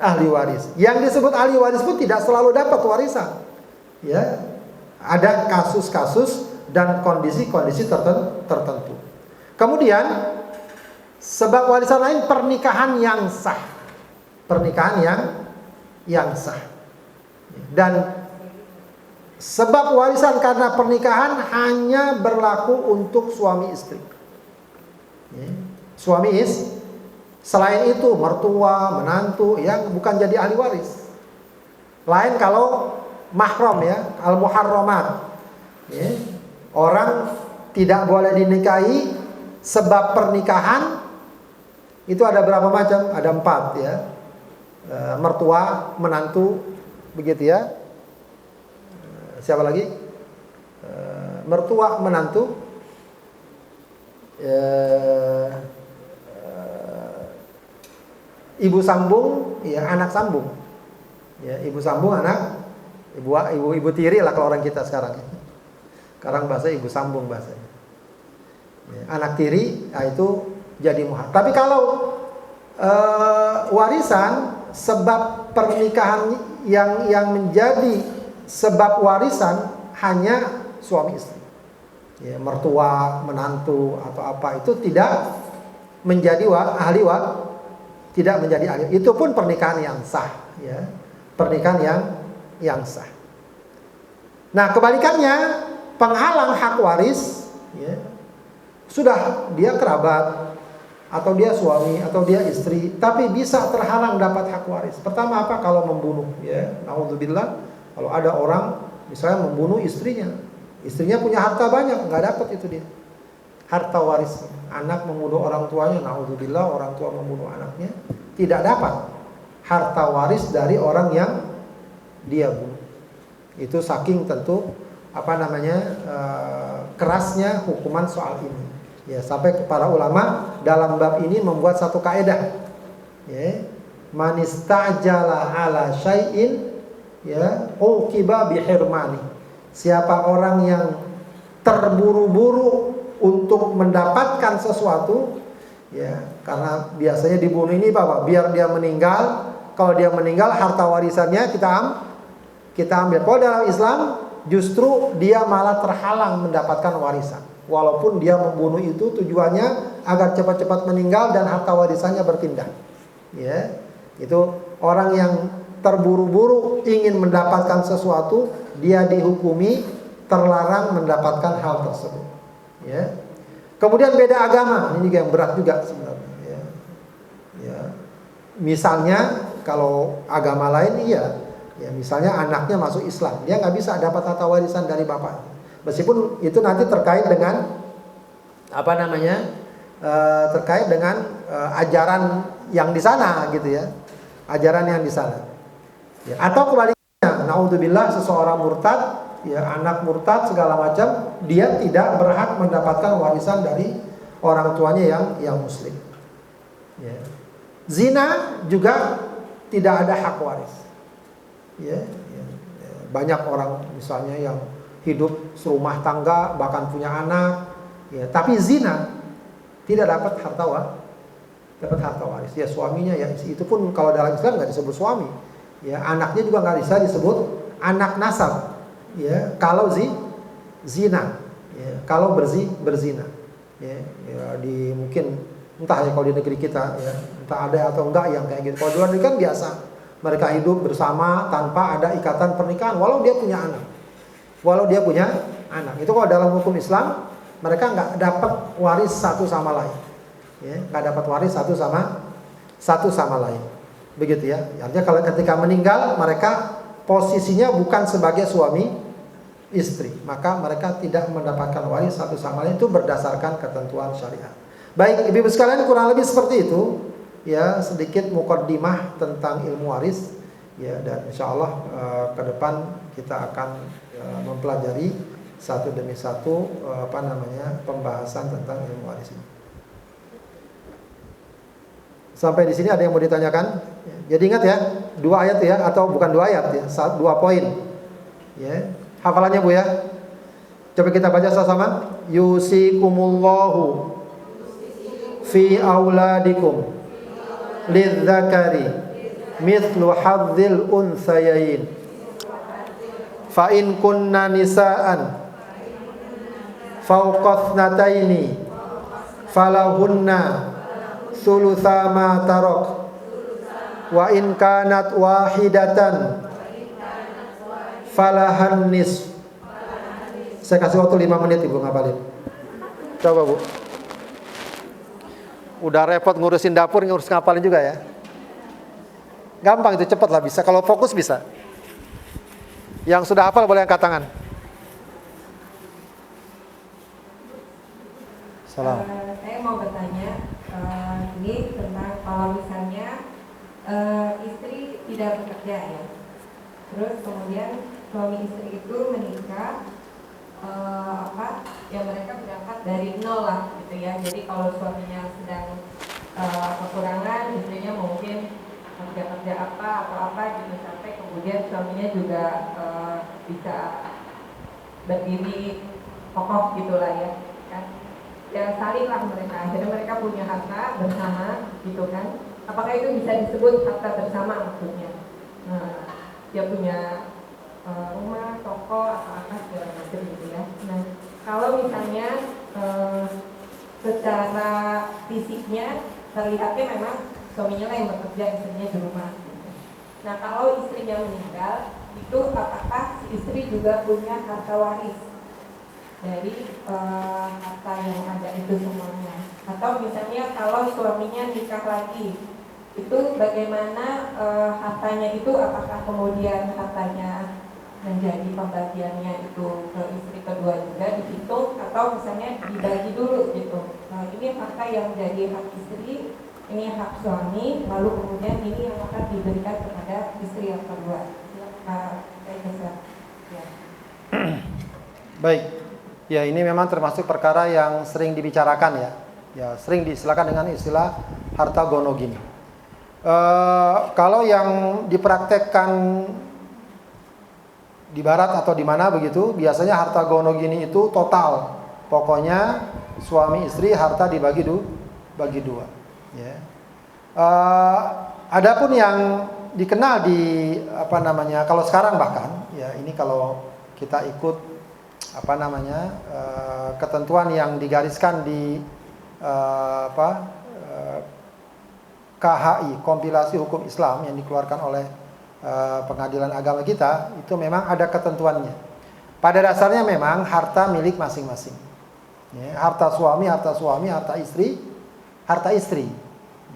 ahli waris. Yang disebut ahli waris pun tidak selalu dapat warisan. Ya, ada kasus-kasus dan kondisi-kondisi tertentu. Kemudian sebab warisan lain pernikahan yang sah. Pernikahan yang sah. Dan sebab warisan karena pernikahan hanya berlaku untuk suami istri. Ya. Suami istri. Selain itu mertua, menantu yang bukan jadi ahli waris. Lain kalau mahram ya, al-muharramat. Ya. Orang tidak boleh dinikahi sebab pernikahan itu ada berapa macam? Ada 4 ya. Mertua, menantu, begitu ya. Siapa lagi? Mertua, menantu, ibu sambung, ya anak sambung, ya ibu sambung, anak, ibu tiri lah kalau orang kita sekarang. Sekarang bahasa ibu sambung bahasanya. Ya, anak tiri, nah itu jadi muhar. Tapi kalau warisan, sebab pernikahan yang menjadi sebab warisan hanya suami istri. Ya, mertua, menantu atau apa itu tidak menjadi tidak menjadi ahli. Itu pun pernikahan yang sah, ya. Pernikahan yang sah. Nah, kebalikannya, penghalang hak waris, ya, sudah dia kerabat atau dia suami atau dia istri, tapi bisa terhalang dapat hak waris. Pertama apa? Kalau membunuh, ya. Naudzubillah, kalau ada orang misalnya membunuh istrinya punya harta banyak, nggak dapat itu dia harta waris. Anak membunuh orang tuanya, naudzubillah, orang tua membunuh anaknya, tidak dapat harta waris dari orang yang dia bunuh. Itu saking tentu kerasnya hukuman soal ini. Ya, sampai para ulama dalam bab ini membuat satu kaidah. Ya, man istajala ala syai'in, ya, uqiba bihirmani. Siapa orang yang terburu-buru untuk mendapatkan sesuatu, ya, karena biasanya dibunuh ini apa? Biar dia meninggal. Kalau dia meninggal, harta warisannya kita ambil. Kalau dalam Islam justru dia malah terhalang mendapatkan warisan. Walaupun dia membunuh itu tujuannya agar cepat-cepat meninggal dan harta warisannya berpindah. Ya, itu orang yang terburu-buru ingin mendapatkan sesuatu, dia dihukumi terlarang mendapatkan hal tersebut. Ya. Kemudian beda agama, ini juga yang berat juga sebenarnya. Ya. Ya. Misalnya kalau agama lain, iya. Ya, misalnya anaknya masuk Islam, dia nggak bisa dapat harta warisan dari bapaknya, meskipun itu nanti terkait dengan terkait dengan ajaran yang di sana, gitu ya, ajaran yang di sana. Ya, atau kebaliknya, naudzubillah, seseorang murtad, ya, anak murtad segala macam, dia tidak berhak mendapatkan warisan dari orang tuanya yang muslim. Ya. Zina juga tidak ada hak waris. Ya, ya, ya. Banyak orang misalnya yang hidup serumah tangga, bahkan punya anak, ya, tapi zina tidak dapat harta waris. Ya, suaminya, ya, itu pun kalau dalam Islam nggak disebut suami. Ya, anaknya juga nggak bisa disebut anak nasab. Ya, kalau zina, ya, kalau berzina, ya, ya, di mungkin entah ya kalau di negeri kita, ya, entah ada atau enggak yang kayak gitu. Kalau di luar negeri kan biasa. Mereka hidup bersama tanpa ada ikatan pernikahan, walau dia punya anak. Itu kalau dalam hukum Islam, mereka nggak dapat waris satu sama lain. Ya, nggak dapat waris satu sama lain. Begitu ya. Artinya kalau ketika meninggal, mereka posisinya bukan sebagai suami istri, maka mereka tidak mendapatkan waris satu sama lain. Itu berdasarkan ketentuan syariat. Baik, ibu-ibu sekalian, kurang lebih seperti itu. Ya, sedikit mukaddimah tentang ilmu waris, ya, dan insyaallah ke depan kita akan mempelajari satu demi satu pembahasan tentang ilmu waris ini. Sampai di sini ada yang mau ditanyakan? Jadi ingat ya, 2 ayat ya, atau bukan 2 ayat ya, 2 poin. Ya, hafalannya Bu ya. Coba kita baca sama-sama. Yusikumullahu fi auladikum lidzakari mithlu hadzil unthayain fa in kunna nisaan fawqathnataini falahunna thulutsa ma tarak wa in kanat wahidatan falahan nisf. Saya kasih waktu 5 menit Ibu ngapalin. Coba Bu. Udah repot ngurusin dapur, ngurus ngapalin juga ya. Gampang itu, cepat lah bisa. Kalau fokus bisa. Yang sudah hafal boleh angkat tangan. Salam. Saya mau bertanya ini tentang kalau misalnya istri tidak bekerja ya, terus kemudian suami istri itu menikah, ya mereka berangkat dari nol lah gitu ya. Jadi kalau suaminya sedang kekurangan, istrinya mungkin kerja apa atau apa gitu, sampai kemudian suaminya juga bisa berdiri kokoh gitulah ya kan, ya saling lah mereka, akhirnya mereka punya harta bersama gitu kan. apakah itu bisa disebut harta bersama maksudnya? Nah, dia punya rumah, toko, atau apa segala macam gitu ya. Nah, kalau misalnya secara fisiknya terlihatnya memang suaminya lah yang bekerja, istrinya di rumah. Nah, kalau istrinya meninggal, itu apakah si istri juga punya harta waris dari harta yang ada itu semuanya? Atau misalnya kalau suaminya nikah lagi, itu bagaimana hartanya itu, apakah kemudian hartanya menjadi pembagiannya itu ke istri kedua juga dihitung, atau misalnya dibagi dulu gitu. Nah, ini harta yang jadi hak istri, ini hak suami, lalu kemudian ini yang akan diberikan kepada istri yang kedua. Ya. Baik, ya ini memang termasuk perkara yang sering dibicarakan ya. Ya sering disilakan dengan istilah harta gono gini. Kalau yang dipraktekkan di barat atau di mana begitu, biasanya harta gono gini itu total. Pokoknya suami istri harta dibagi dua. Ya. Adapun yang dikenal di kalau sekarang bahkan ya ini kalau kita ikut ketentuan yang digariskan di KHI, kompilasi hukum Islam yang dikeluarkan oleh pengadilan agama kita, itu memang ada ketentuannya. Pada dasarnya memang harta milik masing-masing. Ya, harta suami, harta istri.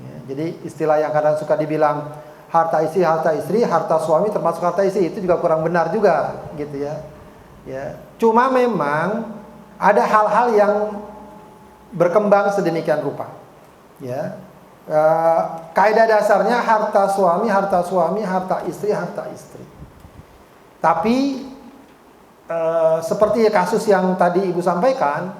Ya, jadi istilah yang kadang suka dibilang harta istri, harta suami termasuk harta istri, itu juga kurang benar juga, gitu ya. Ya, cuma memang ada hal-hal yang berkembang sedemikian rupa. Ya, kaidah dasarnya harta suami, harta istri. Tapi seperti kasus yang tadi Ibu sampaikan,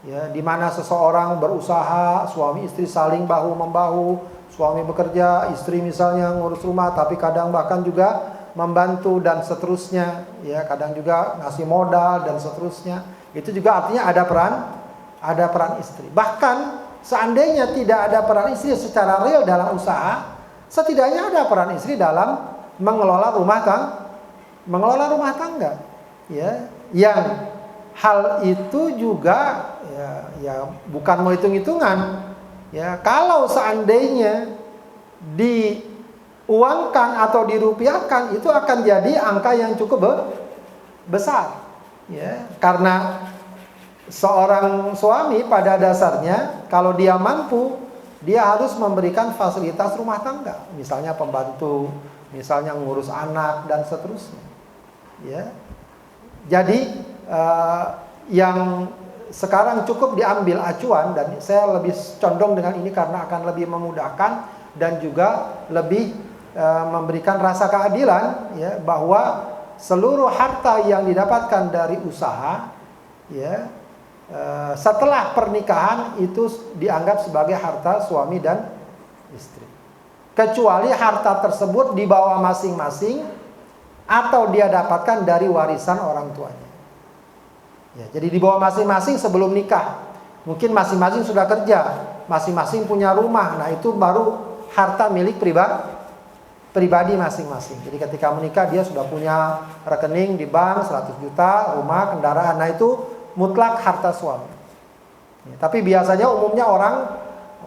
ya, di mana seseorang berusaha, suami istri saling bahu membahu, suami bekerja, istri misalnya ngurus rumah, tapi kadang bahkan juga membantu dan seterusnya, ya, kadang juga ngasih modal dan seterusnya. Itu juga artinya ada peran istri. Bahkan seandainya tidak ada peran istri secara real dalam usaha, setidaknya ada peran istri dalam mengelola rumah tangga. Ya, yang hal itu juga ya bukan mau hitung-hitungan. Ya, kalau seandainya diuangkan atau dirupiahkan, itu akan jadi angka yang cukup besar. Ya, karena seorang suami pada dasarnya kalau dia mampu, dia harus memberikan fasilitas rumah tangga, misalnya pembantu, misalnya ngurus anak dan seterusnya. Ya. Jadi yang sekarang cukup diambil acuan, dan saya lebih condong dengan ini karena akan lebih memudahkan dan juga lebih memberikan rasa keadilan, ya, bahwa seluruh harta yang didapatkan dari usaha, ya, setelah pernikahan itu dianggap sebagai harta suami dan istri, kecuali harta tersebut dibawa masing-masing atau dia dapatkan dari warisan orang tuanya. Ya, jadi dibawa masing-masing sebelum nikah. Mungkin masing-masing sudah kerja, masing-masing punya rumah. Nah, itu baru harta milik pribadi masing-masing. Jadi ketika menikah dia sudah punya rekening di bank 100 juta, rumah, kendaraan. Nah, itu mutlak harta suami. Ya, tapi biasanya umumnya orang,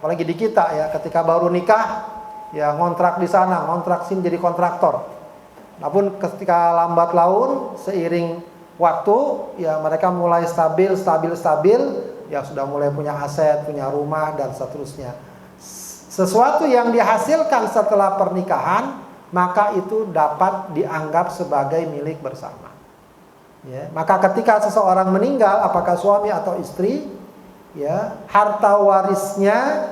apalagi di kita ya, ketika baru nikah ya ngontrak di sana, ngontrak sini, jadi kontraktor. Namun ketika lambat laun seiring waktu ya mereka mulai stabil, ya sudah mulai punya aset, punya rumah dan seterusnya. Sesuatu yang dihasilkan setelah pernikahan, maka itu dapat dianggap sebagai milik bersama. Ya, maka ketika seseorang meninggal, apakah suami atau istri, ya, harta warisnya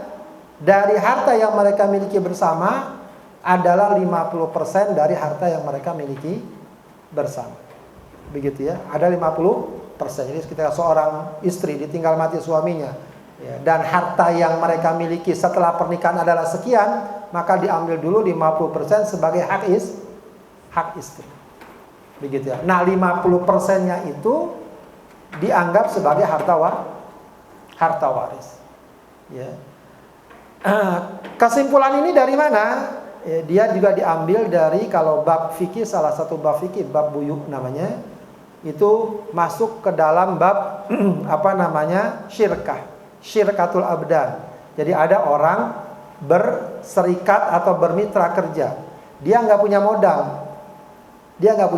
dari harta yang mereka miliki bersama adalah 50% dari harta yang mereka miliki bersama. Begitu ya, ada 50%. Jadi ketika seorang istri ditinggal mati suaminya, ya, dan harta yang mereka miliki setelah pernikahan adalah sekian, maka diambil dulu 50% sebagai hak istri. Begitu ya. Nah, 50%-nya itu dianggap sebagai harta waris. Ya. Kesimpulan ini dari mana? Dia juga diambil dari kalau bab fikih, salah satu bab fikih, bab buyuk namanya, itu masuk ke dalam bab syirkatul abdan. Jadi ada orang berserikat atau bermitra kerja, dia nggak punya modal, nggak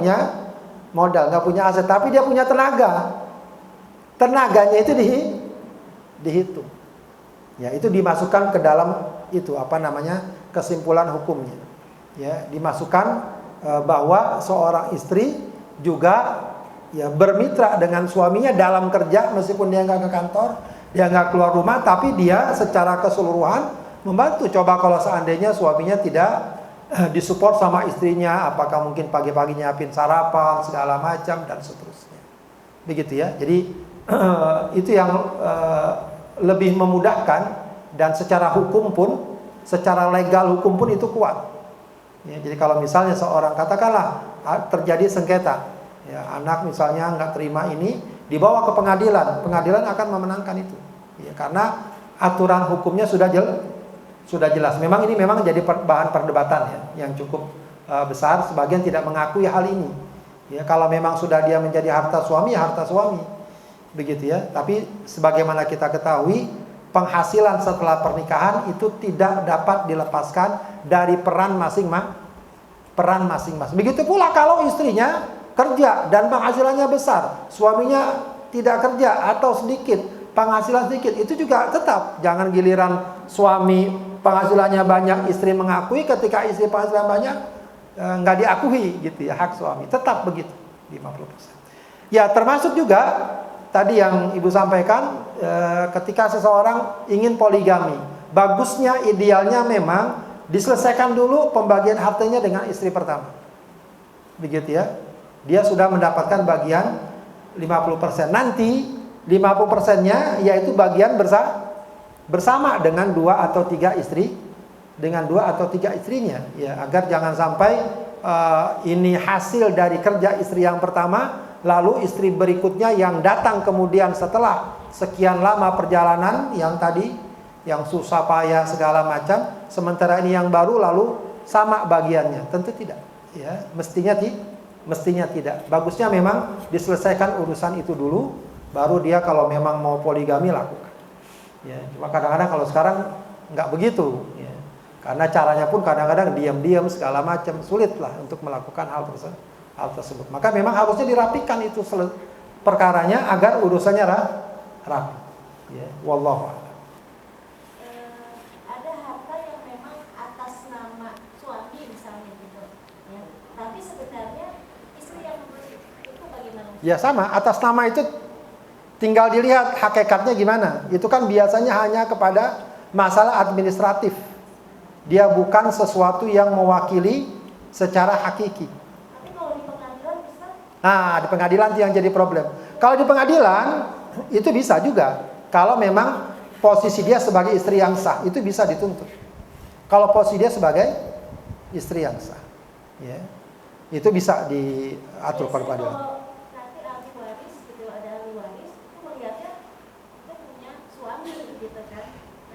punya aset, tapi dia punya tenaganya itu dihitung. Ya, itu dimasukkan ke dalam itu kesimpulan hukumnya. Ya, dimasukkan bahwa seorang istri juga ya bermitra dengan suaminya dalam kerja, meskipun dia nggak ke kantor, dia nggak keluar rumah, tapi dia secara keseluruhan membantu. Coba kalau seandainya suaminya tidak disupport sama istrinya, apakah mungkin pagi-pagi nyiapin sarapan segala macam dan seterusnya. Begitu ya. Jadi itu yang lebih memudahkan, dan secara hukum pun, secara legal hukum pun itu kuat. Ya, jadi kalau misalnya seorang, katakanlah terjadi sengketa, ya, anak misalnya nggak terima ini, dibawa ke pengadilan akan memenangkan itu. Ya, karena aturan hukumnya sudah jelas. Memang ini jadi bahan perdebatan ya, yang cukup besar. Sebagian tidak mengakui hal ini. Ya, kalau memang sudah dia menjadi harta suami, ya harta suami. Begitu ya. Tapi sebagaimana kita ketahui, penghasilan setelah pernikahan itu tidak dapat dilepaskan dari peran masing-masing. Begitu pula kalau istrinya kerja dan penghasilannya besar, suaminya tidak kerja atau sedikit, penghasilan sedikit, itu juga tetap. Jangan giliran suami penghasilannya banyak, istri mengakui, ketika istri penghasilan banyak nggak diakui gitu ya, hak suami. Tetap begitu 50%. Ya, termasuk juga tadi yang Ibu sampaikan, ketika seseorang ingin poligami, bagusnya, idealnya memang diselesaikan dulu pembagian hartanya dengan istri pertama. Begitu ya. Dia sudah mendapatkan bagian 50%. Nanti 50%-nya yaitu bagian bersama dengan 2 atau 3 istrinya, ya, agar jangan sampai ini hasil dari kerja istri yang pertama, lalu istri berikutnya yang datang kemudian setelah sekian lama perjalanan yang tadi, yang susah payah segala macam, sementara ini yang baru lalu sama bagiannya. Tentu tidak, ya, mestinya tidak. Bagusnya memang diselesaikan urusan itu dulu, baru dia kalau memang mau poligami lakukan. Ya, cuma kadang-kadang kalau sekarang nggak begitu, ya. Karena caranya pun kadang-kadang diam-diam segala macam, sulit lah untuk melakukan hal tersebut. Maka memang harusnya dirapikan itu perkaranya agar urusannya rapi. Ya, wallahu a'lam. Ada harta yang memang atas nama suami misalnya gitu, ya. Tapi sebenarnya istri yang membeli itu bagaimana? Ya sama, atas nama itu tinggal dilihat hakikatnya gimana. Itu kan biasanya hanya kepada masalah administratif. Dia bukan sesuatu yang mewakili secara hakiki. Tapi kalau di pengadilan bisa? Nah, di pengadilan yang jadi problem. Kalau di pengadilan itu bisa juga. Kalau memang posisi dia sebagai istri yang sah, itu bisa dituntut. Kalau posisi dia sebagai istri yang sah, ya, itu bisa diatur pada pengadilan. Nanti ahli waris, gitu, ada ahli waris, itu melihatnya dia punya suami gitu kan.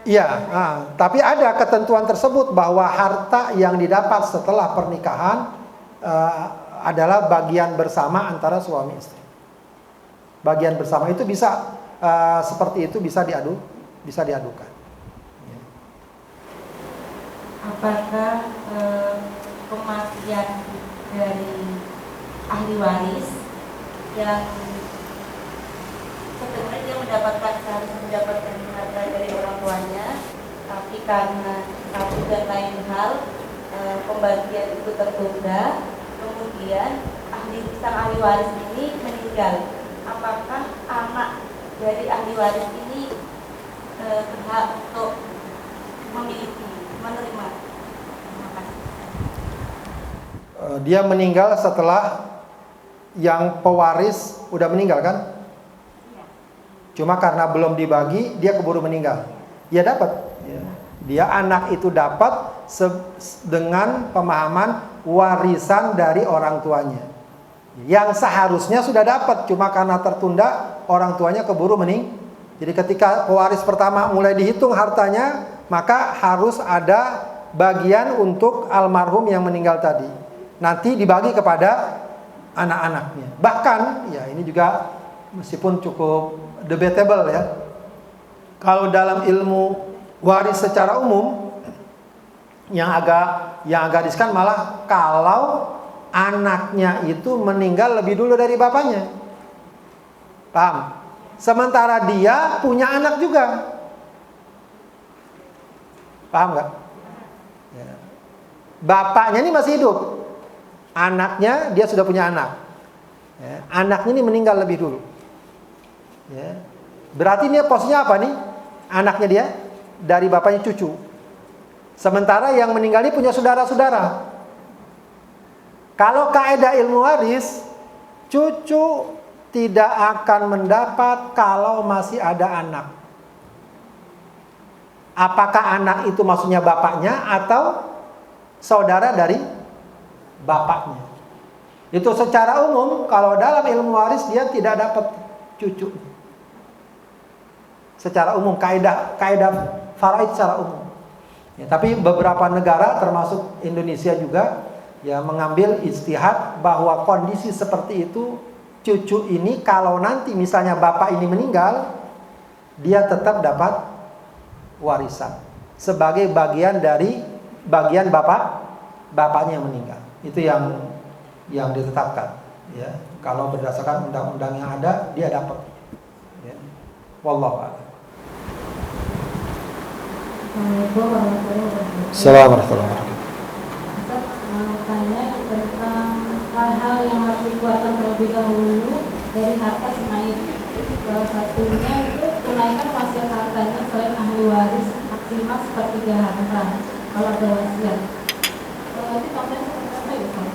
Iya, tapi ada ketentuan tersebut bahwa harta yang didapat setelah pernikahan adalah bagian bersama antara suami istri. Bagian bersama itu bisa seperti itu bisa diadukan. Apakah kematian dari ahli waris yang sebenarnya dia seharusnya mendapatkan harta dari orang tuanya, tapi karena satu dan lain hal pembagian itu tertunda, kemudian sang ahli waris ini meninggal, apakah anak dari ahli waris ini berhak untuk menerima? Terima kasih. Dia meninggal setelah yang pewaris udah meninggal kan? Cuma karena belum dibagi, dia keburu meninggal. Ya dapat. Dia anak itu dapat dengan pemahaman warisan dari orang tuanya. Yang seharusnya sudah dapat, cuma karena tertunda, orang tuanya keburu meninggal. Jadi ketika pewaris pertama mulai dihitung hartanya, maka harus ada bagian untuk almarhum yang meninggal tadi. Nanti dibagi kepada anak-anaknya. Bahkan, ya ini juga meskipun cukup debatable ya. Kalau dalam ilmu waris secara umum, yang agak riskan malah kalau anaknya itu meninggal lebih dulu dari bapaknya. Paham? Sementara dia punya anak juga. Paham gak? Ya. Bapaknya ini masih hidup. Anaknya dia sudah punya anak. Ya. Anaknya ini meninggal lebih dulu. Ya. Berarti dia posisinya apa nih? Anaknya dia dari bapaknya cucu. Sementara yang meninggal ini punya saudara-saudara. Kalau kaidah ilmu waris, cucu tidak akan mendapat kalau masih ada anak. Apakah anak itu maksudnya bapaknya atau saudara dari bapaknya? Itu secara umum kalau dalam ilmu waris dia tidak dapat cucu. Secara umum kaidah faraid secara umum. Ya, tapi beberapa negara termasuk Indonesia juga ya mengambil ijtihad bahwa kondisi seperti itu cucu ini kalau nanti misalnya bapak ini meninggal, dia tetap dapat warisan sebagai bagian dari bagian bapaknya yang meninggal. Itu yang ditetapkan. Ya, kalau berdasarkan undang-undang yang ada, dia dapat. Ya. Wallahu a'lam. Assalamualaikum warahmatullahi wabarakatuh. Ustaz, mau tanya tentang hal-hal yang harus dikeluarkan terlebih dahulu dari harta si mayit. Salah satunya itu tunaikan wasiat hartanya selain ahli waris maksimal sepertiga harta kalau ada wasiat. Kalau itu contohnya seperti apa ya Ustaz?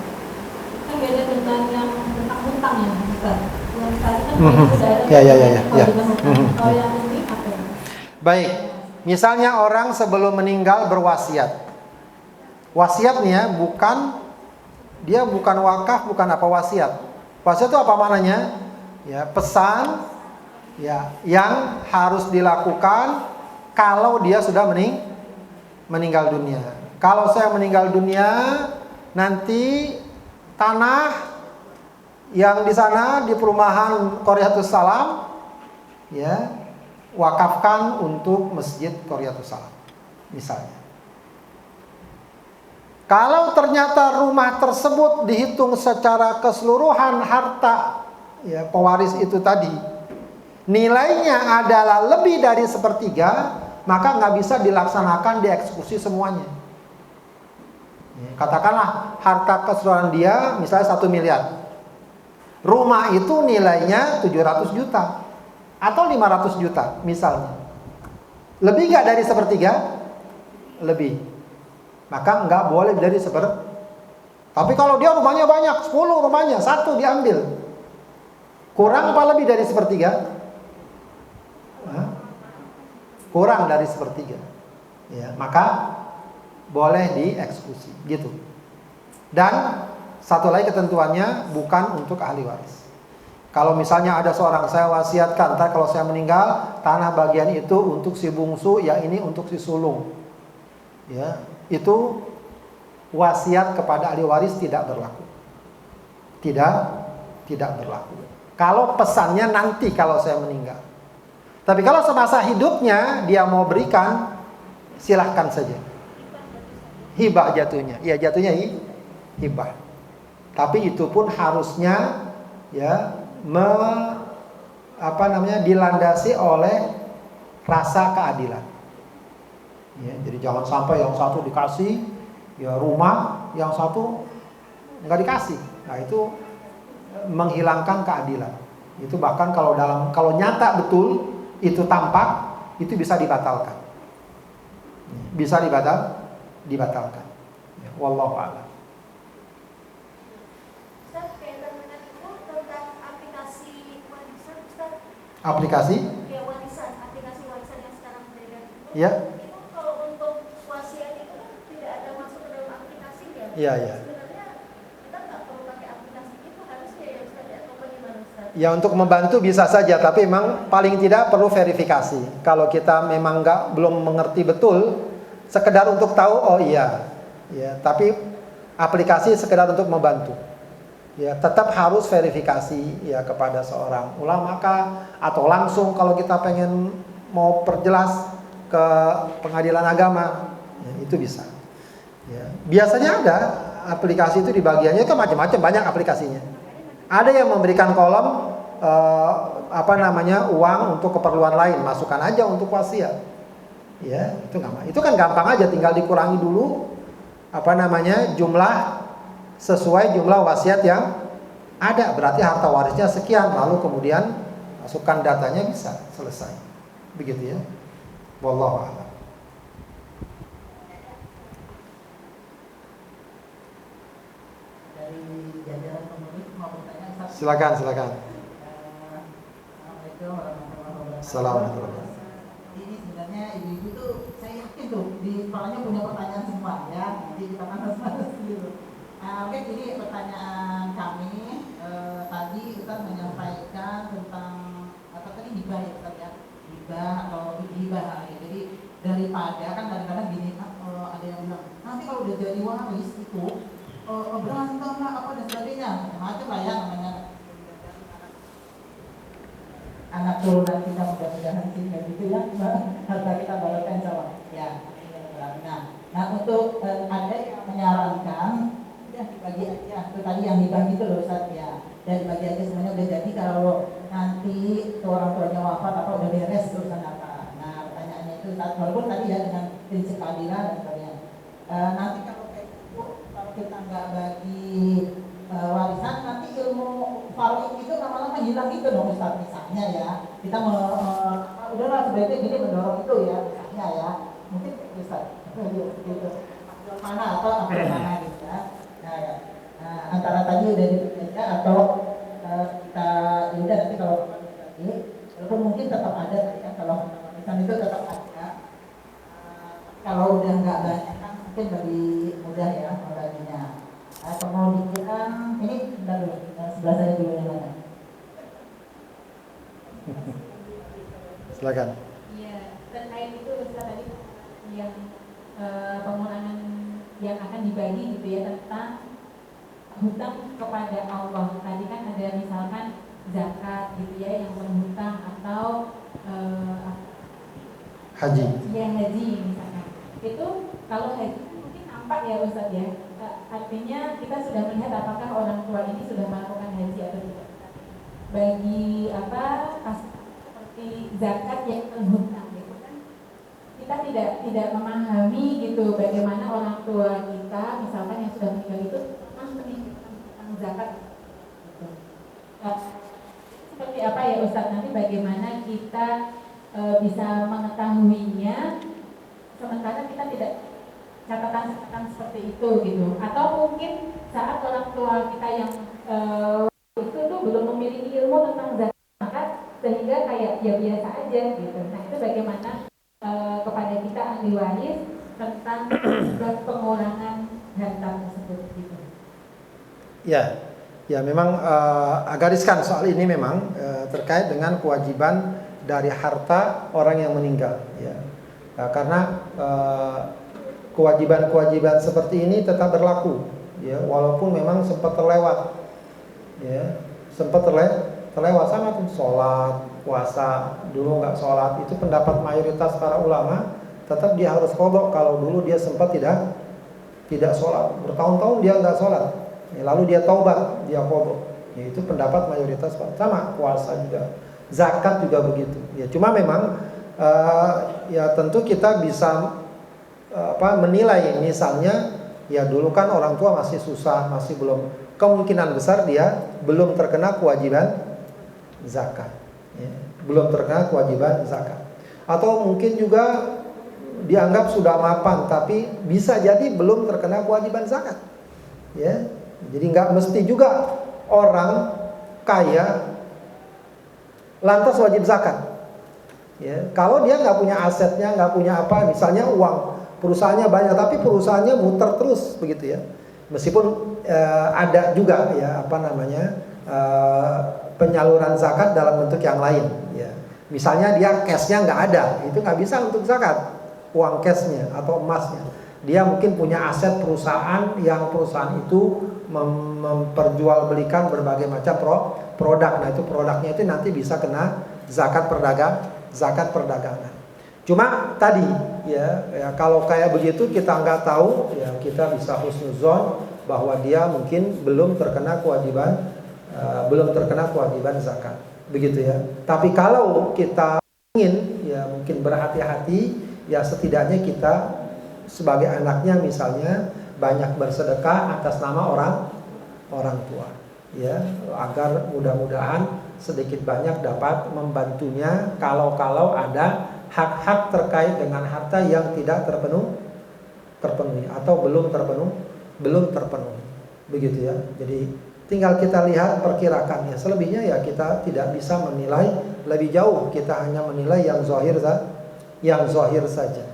Kan beda dengan yang tentang hutang ya Ustaz. Yang tadi kan sudah ada kalau yang ini apa ya? Baik. Misalnya orang sebelum meninggal berwasiat. Wasiat nih ya, bukan wakaf, bukan apa wasiat. Wasiat itu apa maknanya? Ya, pesan ya yang harus dilakukan kalau dia sudah meninggal dunia. Kalau saya meninggal dunia, nanti tanah yang di sana di perumahan Qaryatus Salam ya wakafkan untuk Masjid Qaryatus Salam misalnya. Kalau ternyata rumah tersebut dihitung secara keseluruhan harta ya pewaris itu tadi nilainya adalah lebih dari sepertiga, maka nggak bisa dilaksanakan dieksekusi semuanya. Katakanlah harta keseluruhan dia misalnya 1 miliar. Rumah itu nilainya 700 juta atau 500 juta misalnya. Lebih nggak dari sepertiga? Lebih. Maka nggak boleh dari Tapi kalau dia rumahnya banyak, 10 rumahnya, 1 diambil. Kurang apa lebih dari sepertiga? Kurang dari sepertiga. Ya, maka boleh dieksekusi gitu. Dan satu lagi ketentuannya bukan untuk ahli waris. Kalau misalnya ada seorang saya wasiatkan, ntar kalau saya meninggal tanah bagian itu untuk si bungsu, yang ini untuk si sulung. Ya, itu wasiat kepada ahli waris tidak berlaku. Tidak berlaku. Kalau pesannya nanti kalau saya meninggal. Tapi kalau semasa hidupnya dia mau berikan, silahkan saja. Hibah jatuhnya. Ya jatuhnya hibah. Tapi itu pun harusnya ya dilandasi oleh rasa keadilan. Ya, jadi jangan sampai yang satu dikasih ya rumah, yang satu nggak dikasih. Nah itu menghilangkan keadilan. Itu bahkan kalau nyata betul itu tampak, itu bisa dibatalkan. Bisa dibatalkan. Ya, wallahu a'lam. Aplikasi? Ya, aplikasi warisan yang sekarang beredar itu. Ya. Itu kalau untuk wasiat itu kan tidak ada masuk ke dalam aplikasi ya. Iya, iya. Sebenarnya kita nggak perlu pakai aplikasi itu, harusnya ya Ustaz, atau bagaimana Ustaz? Ya untuk membantu bisa saja, tapi memang paling tidak perlu verifikasi. Kalau kita memang belum mengerti betul sekedar untuk tahu, oh iya, ya, tapi aplikasi sekedar untuk membantu. Ya, tetap harus verifikasi ya kepada seorang ulama kah, atau langsung kalau kita pengen mau perjelas ke pengadilan agama, ya, itu bisa. Ya, biasanya ada aplikasi itu di bagiannya itu macam-macam, banyak aplikasinya. Ada yang memberikan kolom uang untuk keperluan lain, masukkan aja untuk wasiat. Ya, itu kan gampang aja, tinggal dikurangi dulu jumlah sesuai jumlah wasiat yang ada, berarti harta warisnya sekian, lalu kemudian masukkan datanya, bisa selesai. Begitu ya. Wallahu a'lam. Dari jajaran penulis mau bertanya, Silakan. Assalamualaikum warahmatullahi wabarakatuh. Assalamualaikum. Ini sebenarnya ibu-ibu tuh saya yakin tuh di kepalanya punya pertanyaan semua ya. Jadi kita panas-panas dulu. Oke, jadi pertanyaan kami tadi Ustaz menyampaikan tentang apa tadi hibah ya Ustaz ya, hibah atau hibah. Jadi daripada kan kadang-kadang gini, ada yang bilang nanti kalau udah jadi waris itu berantem lah apa dan sebagainya, macam-macam lah ya namanya. Anak turunan kita mudah-mudahan sih kayak gitu ya, harta kita balakan sama ya. Nah untuk ada yang menyarankan ya dibagi aja, itu tadi yang dibagi itu loh Ustaz ya, dan dibagi aja semuanya udah jadi kalau nanti orang tuanya wafat apa udah beres urusan apa. Nah pertanyaannya itu Ustaz, walaupun tadi ya dengan prinsip keadilan dan sebagainya, nanti kalau kayak itu kalau kita nggak bagi warisan, nanti ilmu faraid itu lama-lama hilang gitu dong Ustaz. Misalnya ya kita udahlah sebaiknya gini mendorong itu ya misalnya ya, mungkin Ustaz gitu mana atau apa mana gitu ya. Nah, antara tadi udah dibaca atau kita udah nanti kalau lagi walaupun mungkin tetap ada ya, kalau warisan itu tetap ada, kalau udah nggak banyak kan mungkin lebih mudah ya membaginya. Kemudian ini bentar dulu, sebelah saya dulu yang mana? Silakan. Iya, terkait itu Ustaz tadi yang pengurangan yang akan dibagi gitu ya, tentang hutang kepada Allah. Tadi kan ada misalkan zakat gitu ya yang berhutang, atau Haji. Ya haji misalkan. Itu kalau haji mungkin nampak ya Ustaz ya. Artinya kita sudah melihat apakah orang tua ini sudah melakukan haji atau tidak. Bagi seperti zakat yang berhutang gitu kan, kita tidak memahami gitu bagaimana orang tua kita misalkan yang sudah meninggal itu tentang zakat gitu. Seperti apa ya Ustaz, nanti bagaimana kita bisa mengetahuinya sementara kita tidak catatan seperti itu gitu, atau mungkin saat orang tua kita yang itu tuh belum memiliki ilmu tentang zakat sehingga kayak ya biasa aja gitu. Nah itu bagaimana kepada kita ahli waris tentang pengurangan harta tersebut gitu. Ya memang agak riskan soal ini memang terkait dengan kewajiban dari harta orang yang meninggal ya. Karena kewajiban-kewajiban seperti ini tetap berlaku ya, walaupun memang sempat terlewat ya, terlewat sama tuh sholat, puasa, dulu nggak sholat, itu pendapat mayoritas para ulama tetap dia harus qadha kalau dulu dia sempat tidak sholat, bertahun-tahun dia nggak sholat ya, lalu dia taubat, dia qadha ya, itu pendapat mayoritas sama. Puasa juga, zakat juga begitu ya. Cuma memang ya tentu kita bisa menilai, misalnya ya dulu kan orang tua masih susah, masih belum, kemungkinan besar dia belum terkena kewajiban zakat ya, belum terkena kewajiban zakat, atau mungkin juga dianggap sudah mapan tapi bisa jadi belum terkena kewajiban zakat ya. Jadi nggak mesti juga orang kaya lantas wajib zakat ya. Kalau dia nggak punya asetnya, nggak punya apa, misalnya uang perusahaannya banyak tapi perusahaannya muter terus begitu ya, meskipun ada juga ya penyaluran zakat dalam bentuk yang lain ya. Misalnya dia cashnya nggak ada, itu nggak bisa untuk zakat uang cashnya atau emasnya. Dia mungkin punya aset perusahaan yang perusahaan itu memperjualbelikan berbagai macam produk. Nah, itu produknya itu nanti bisa kena zakat perdagangan. Cuma tadi ya kalau kayak begitu kita nggak tahu, ya kita bisa husnuzon bahwa dia mungkin belum terkena kewajiban zakat. Begitu ya. Tapi kalau kita ingin ya mungkin berhati-hati, ya setidaknya kita sebagai anaknya misalnya banyak bersedekah atas nama orang tua, ya, agar mudah-mudahan sedikit banyak dapat membantunya kalau ada hak-hak terkait dengan harta yang tidak terpenuhi atau belum terpenuhi. Begitu ya. Jadi tinggal kita lihat perkirakannya. Selebihnya ya kita tidak bisa menilai lebih jauh. Kita hanya menilai yang zahir saja.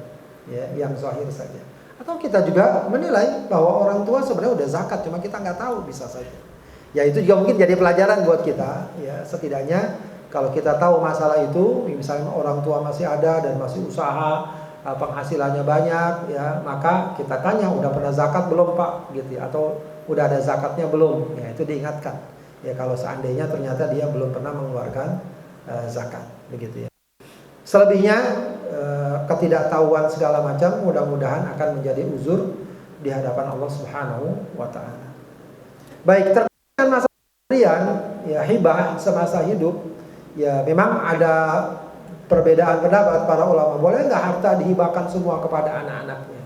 Ya, yang zahir saja. Atau kita juga menilai bahwa orang tua sebenarnya udah zakat, cuma kita nggak tahu, bisa saja. Ya itu juga mungkin jadi pelajaran buat kita. Ya setidaknya kalau kita tahu masalah itu, misalnya orang tua masih ada dan masih usaha, penghasilannya banyak, ya maka kita tanya, udah pernah zakat belum Pak? Gitu ya. Atau udah ada zakatnya belum? Ya itu diingatkan. Ya kalau seandainya ternyata dia belum pernah mengeluarkan zakat, begitu ya. Selebihnya ketidaktahuan segala macam mudah-mudahan akan menjadi uzur di hadapan Allah Subhanahu wa taala. Baik, terkait dengan masalah pemberian ya hibah semasa hidup, ya memang ada perbedaan pendapat para ulama. Boleh enggak harta dihibahkan semua kepada anak-anaknya?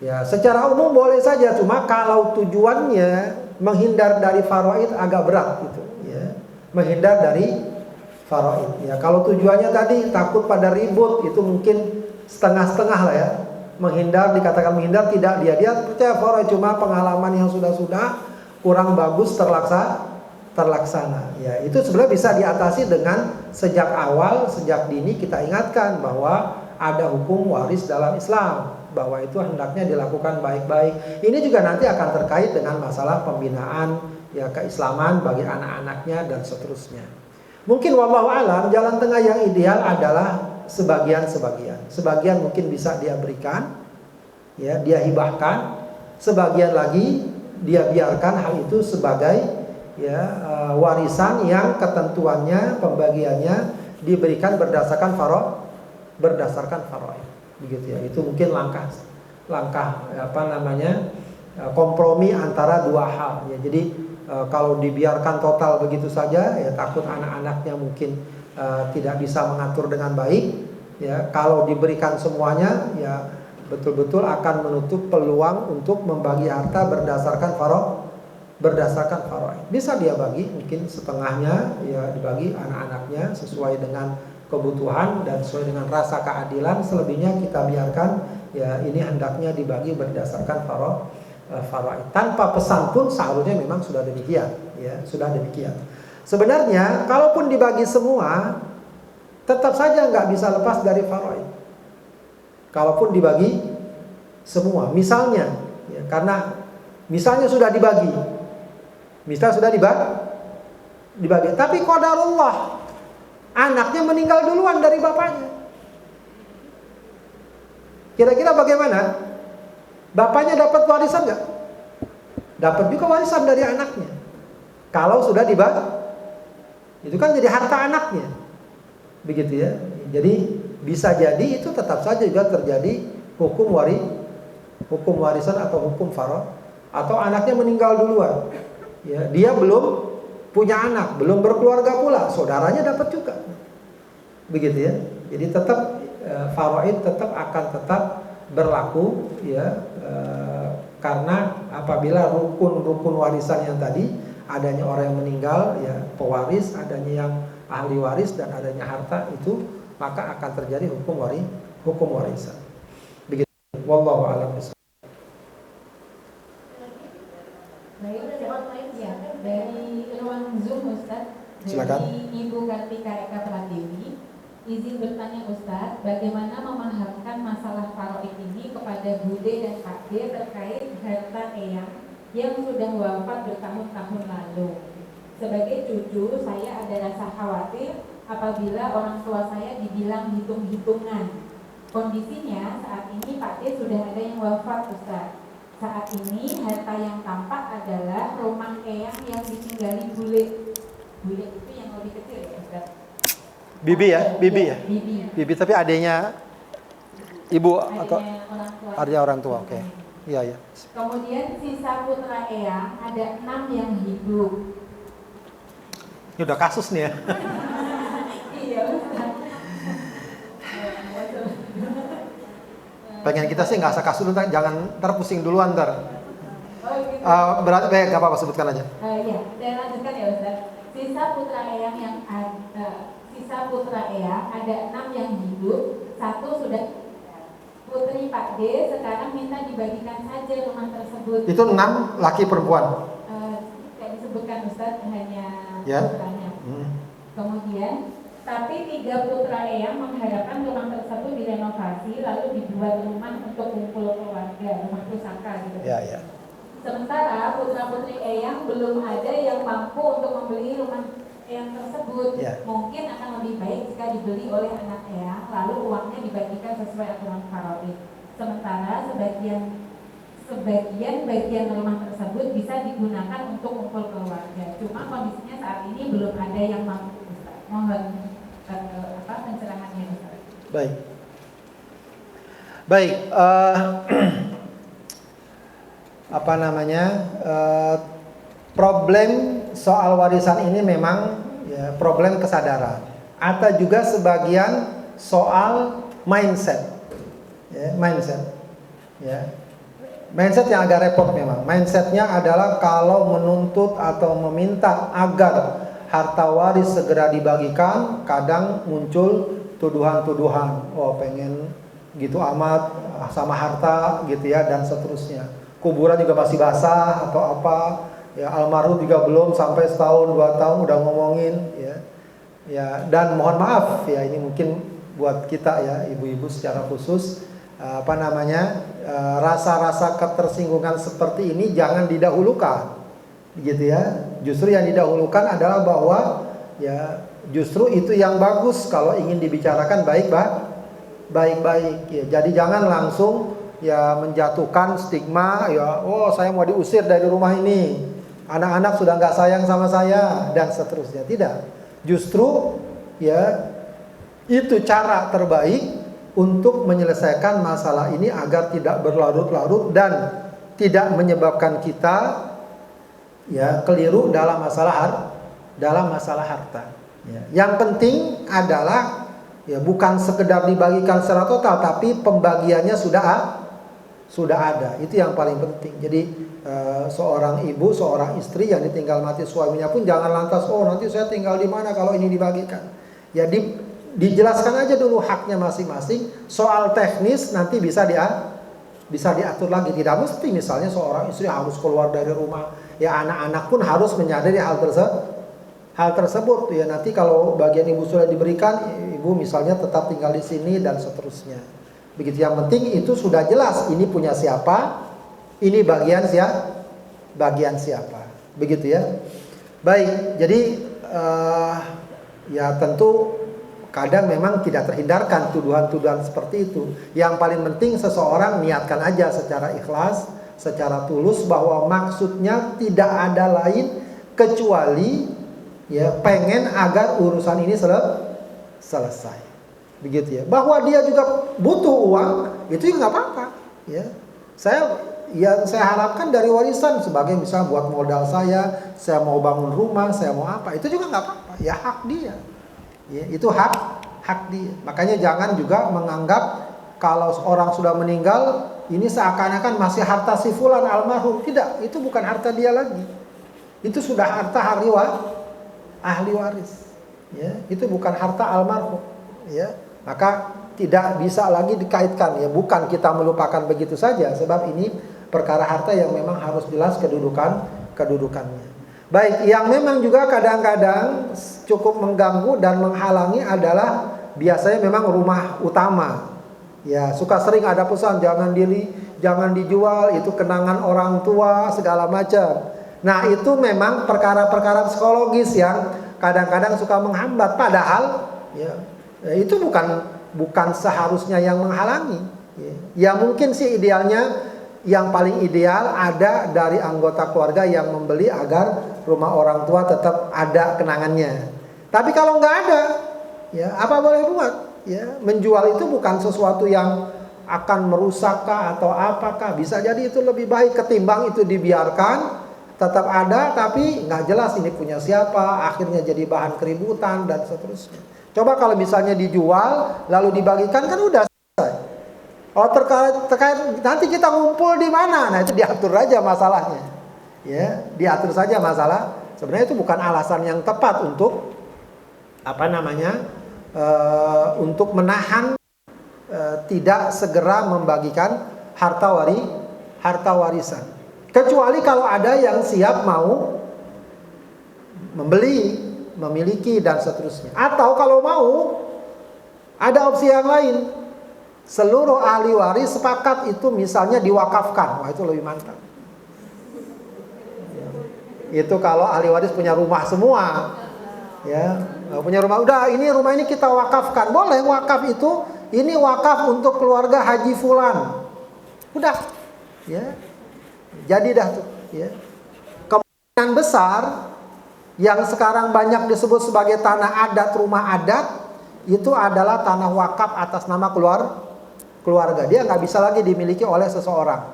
Ya, secara umum boleh saja, cuma kalau tujuannya menghindar dari faraid agak berat gitu, ya. Menghindar dari faraid. Ya, kalau tujuannya tadi takut pada ribut, itu mungkin setengah-setengah lah ya. Dikatakan menghindar tidak, dia percaya faraid, cuma pengalaman yang sudah kurang bagus terlaksana. Ya, itu sebenarnya bisa diatasi dengan sejak dini kita ingatkan bahwa ada hukum waris dalam Islam, bahwa itu hendaknya dilakukan baik-baik. Ini juga nanti akan terkait dengan masalah pembinaan ya keislaman bagi anak-anaknya dan seterusnya. Mungkin wallahu alam jalan tengah yang ideal adalah sebagian mungkin bisa dia berikan, ya dia hibahkan, sebagian lagi dia biarkan hal itu sebagai ya warisan yang ketentuannya pembagiannya diberikan berdasarkan faraid. Begitu ya. Itu mungkin langkah kompromi antara dua hal ya. Jadi kalau dibiarkan total begitu saja ya takut anak-anaknya mungkin tidak bisa mengatur dengan baik ya. Kalau diberikan semuanya ya betul-betul akan menutup peluang untuk membagi harta berdasarkan faraid. Bisa dia bagi mungkin setengahnya ya dibagi anak-anaknya sesuai dengan kebutuhan dan sesuai dengan rasa keadilan, selebihnya kita biarkan ya ini hendaknya dibagi berdasarkan faraid. Tanpa pesan pun seharusnya memang sudah demikian, ya, sudah demikian. Sebenarnya kalaupun dibagi semua tetap saja nggak bisa lepas dari faraid. Kalaupun dibagi semua, misalnya ya, karena misalnya sudah dibagi. Tapi qadarullah anaknya meninggal duluan dari bapaknya. Kira-kira bagaimana? Bapaknya dapat warisan nggak? Dapat juga warisan dari anaknya. Kalau sudah dibagi, itu kan jadi harta anaknya. Begitu ya. Jadi bisa jadi itu tetap saja juga terjadi hukum warisan atau hukum faraid, atau anaknya meninggal duluan. Ya, dia belum punya anak, belum berkeluarga pula, saudaranya dapat juga. Begitu ya. Jadi tetap faraid akan tetap berlaku ya, karena apabila rukun warisan yang tadi adanya orang yang meninggal ya pewaris, adanya yang ahli waris dan adanya harta itu, maka akan terjadi hukum warisan. Begitu. Wallahu a'lam bishawab. Ya, dari ruang Zoom Ustaz, Silakan. dari Ibu Kartika Eka Pratiwi, izin bertanya Ustaz, bagaimana memahamkan masalah faraid ini kepada Bude dan Pakde terkait harta eyang yang sudah wafat bertahun-tahun lalu. Sebagai cucu, saya ada rasa khawatir apabila orang tua saya dibilang hitung-hitungan Kondisinya saat ini Pak D sudah ada yang wafat, Ustaz. Saat ini harta yang tampak adalah rumah eyang yang ditinggali bule. Bule itu yang lebih kecil ya, Ustaz? Bibi ya? Bibi. Bibi tapi adanya ibu atau Adanya orang tua. adanya orang tua, oke. Iya. Kemudian sisa putra eyang ada 6 yang hidup. Ini udah kasus nih ya. Iya, Ustaz. Pengen kita sih nggak usah kasus dulu, jangan ntar pusing duluan ntar. Oh, gitu. Berarti nggak apa-apa, sebutkan aja. Iya, saya lanjutkan ya, Ustaz. Sisa putra eyang ada 6 yang hidup, 1 sudah. Putri Pak D sekarang minta dibagikan saja rumah tersebut. Itu 6 laki perempuan. Tidak disebutkan, Ustaz, hanya Ya. putranya. Kemudian, tapi 3 putra eyang mengharapkan rumah tersebut direnovasi lalu dibuat rumah untuk kumpul keluarga, rumah pusaka gitu. Ya. Sementara putra-putri eyang belum ada yang mampu untuk membeli rumah eyang tersebut. Ya. Mungkin akan lebih baik jika dibeli oleh anak eyang lalu uangnya dibagikan sesuai aturan faraid. Sementara sebagian bagian rumah tersebut bisa digunakan untuk kumpul keluarga. Cuma kondisinya saat ini belum ada yang mampu. Ustaz. Mohon pencerahannya, Ustaz. Baik. Problem soal warisan ini memang ya, problem kesadaran atau juga sebagian soal mindset. Mindset yang agak repot memang. Mindsetnya adalah kalau menuntut atau meminta agar harta waris segera dibagikan, kadang muncul tuduhan-tuduhan. Oh, pengen gitu amat sama harta gitu ya, dan seterusnya. Kuburan juga masih basah atau apa. Ya, almarhum juga belum sampai setahun 2 tahun udah ngomongin ya. Dan mohon maaf ya, ini mungkin buat kita ya ibu-ibu secara khusus rasa-rasa ketersinggungan seperti ini jangan didahulukan gitu ya. Justru yang didahulukan adalah bahwa ya justru itu yang bagus kalau ingin dibicarakan baik-baik ya. Jadi jangan langsung ya menjatuhkan stigma ya, oh saya mau diusir dari rumah ini, anak-anak sudah nggak sayang sama saya dan seterusnya. Tidak, justru ya itu cara terbaik untuk menyelesaikan masalah ini agar tidak berlarut-larut dan tidak menyebabkan kita ya keliru dalam masalah harta. Ya. Yang penting adalah ya bukan sekedar dibagikan secara total, tapi pembagiannya sudah ada. Itu yang paling penting. Jadi seorang ibu, seorang istri yang ditinggal mati suaminya pun jangan lantas, oh nanti saya tinggal di mana kalau ini dibagikan. Ya dijelaskan aja dulu haknya masing-masing. Soal teknis nanti bisa diatur lagi. Tidak mesti misalnya seorang istri harus keluar dari rumah. Ya anak-anak pun harus menyadari hal tersebut. Ya nanti kalau bagian ibu sudah diberikan, ibu misalnya tetap tinggal di sini dan seterusnya. Begitu, yang penting itu sudah jelas ini punya siapa, ini bagian siapa. Begitu ya. Baik, jadi ya tentu kadang memang tidak terhindarkan tuduhan-tuduhan seperti itu. Yang paling penting seseorang niatkan aja secara ikhlas, secara tulus bahwa maksudnya tidak ada lain kecuali ya pengen agar urusan ini selesai. Begitu ya. Bahwa dia juga butuh uang, itu juga nggak apa-apa. Ya, saya harapkan dari warisan sebagai misalnya buat modal saya mau bangun rumah, saya mau apa, itu juga nggak apa-apa. Ya hak dia. Ya, itu hak dia. Makanya jangan juga menganggap kalau orang sudah meninggal ini seakan-akan masih harta si fulan almarhum. Tidak, itu bukan harta dia lagi. Itu sudah harta ahli waris. Ya, itu bukan harta almarhum. Ya. Maka tidak bisa lagi dikaitkan ya, bukan kita melupakan begitu saja, sebab ini perkara harta yang memang harus jelas kedudukannya. Baik, yang memang juga kadang-kadang cukup mengganggu dan menghalangi adalah biasanya memang rumah utama. Ya, suka sering ada pesan jangan dijual, itu kenangan orang tua segala macam. Nah, itu memang perkara-perkara psikologis yang kadang-kadang suka menghambat, padahal ya itu bukan bukan seharusnya yang menghalangi. Ya mungkin sih idealnya, yang paling ideal ada dari anggota keluarga yang membeli agar rumah orang tua tetap ada kenangannya. Tapi kalau nggak ada, ya apa boleh buat? Ya, menjual itu bukan sesuatu yang akan merusakkah atau apakah. Bisa jadi itu lebih baik ketimbang itu dibiarkan tetap ada tapi nggak jelas ini punya siapa, akhirnya jadi bahan keributan dan seterusnya. Coba kalau misalnya dijual lalu dibagikan kan udah selesai. Oh terkait nanti kita ngumpul di mana? Nah itu diatur aja masalahnya. Ya, diatur saja masalah. Sebenarnya itu bukan alasan yang tepat untuk untuk menahan tidak segera membagikan harta warisan. Kecuali kalau ada yang siap mau membeli, memiliki dan seterusnya. Atau kalau mau ada opsi yang lain. Seluruh ahli waris sepakat itu misalnya diwakafkan. Wah itu lebih mantap. Itu kalau ahli waris punya rumah semua. Ya, punya rumah. Udah rumah ini kita wakafkan. Boleh wakaf itu, ini wakaf untuk keluarga Haji Fulan. Udah. Ya. Jadi dah tuh, ya. Kemungkinan besar yang sekarang banyak disebut sebagai tanah adat, rumah adat, itu adalah tanah wakaf atas nama keluarga. Dia nggak bisa lagi dimiliki oleh seseorang.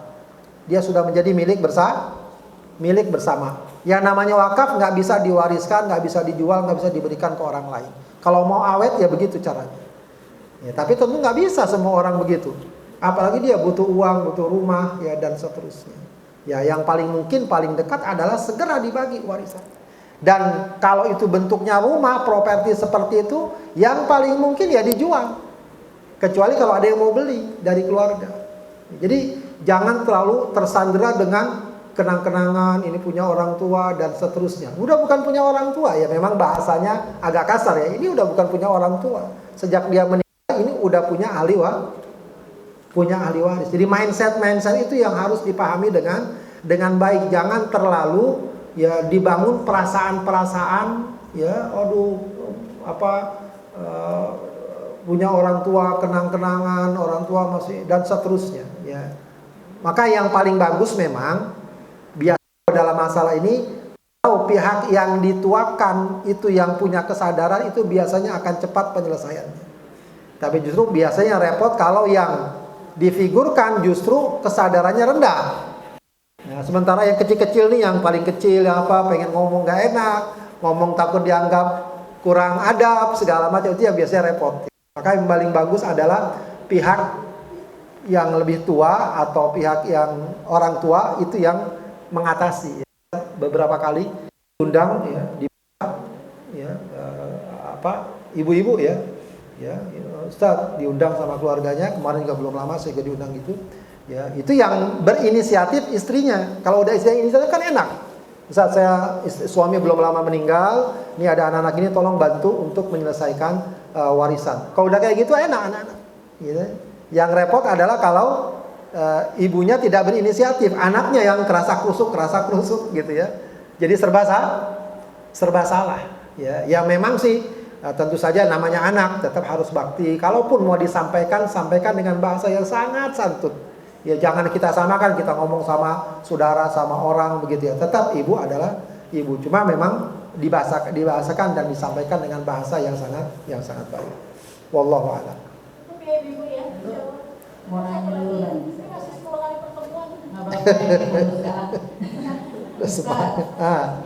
Dia sudah menjadi milik bersama. Yang namanya wakaf nggak bisa diwariskan, nggak bisa dijual, nggak bisa diberikan ke orang lain. Kalau mau awet ya begitu caranya. Ya, tapi tentu nggak bisa semua orang begitu. Apalagi dia butuh uang, butuh rumah, ya dan seterusnya. Ya, yang paling mungkin paling dekat adalah segera dibagi warisan. Dan kalau itu bentuknya rumah, properti seperti itu, yang paling mungkin ya dijual. Kecuali kalau ada yang mau beli dari keluarga. Jadi jangan terlalu tersandera dengan kenang-kenangan ini punya orang tua dan seterusnya. Udah bukan punya orang tua, ya memang bahasanya agak kasar ya. Ini udah bukan punya orang tua. Sejak dia meninggal ini udah punya ahli waris. Jadi mindset itu yang harus dipahami dengan baik. Jangan terlalu ya dibangun perasaan ya, punya orang tua, kenang-kenangan orang tua masih dan seterusnya ya. Maka yang paling bagus memang biasa dalam masalah ini, kalau pihak yang dituakan itu yang punya kesadaran itu biasanya akan cepat penyelesaiannya. Tapi justru biasanya repot kalau yang difigurkan justru kesadarannya rendah. Nah, sementara yang kecil-kecil nih, yang paling kecil pengen ngomong gak enak, ngomong takut dianggap kurang adab segala macam, itu yang biasanya repot. Maka yang paling bagus adalah pihak yang lebih tua atau pihak yang orang tua itu yang mengatasi. Beberapa kali diundang ibu-ibu ya. Ustaz diundang sama keluarganya, kemarin juga belum lama saya juga diundang gitu. Ya, itu yang berinisiatif istrinya. Kalau udah istri yang inisiatif kan enak. Ustaz suami belum lama meninggal, ini ada anak-anak ini tolong bantu untuk menyelesaikan warisan. Kalau udah kayak gitu enak anak-anak. Gitu. Yang repot adalah kalau ibunya tidak berinisiatif, anaknya yang kerasa krusuk gitu ya. Jadi serba salah. Ya, yang memang sih tentu saja namanya anak tetap harus bakti. Kalaupun mau disampaikan, sampaikan dengan bahasa yang sangat santun. Ya jangan kita samakan, kita ngomong sama saudara, sama orang begitu ya. Tetap ibu adalah ibu. Cuma memang dibahasakan dan disampaikan dengan bahasa yang sangat baik. Wallahu a'lam. Oke, ibu ya. Mau nanya dulu kan? Ini masih 10 kali pertemuan.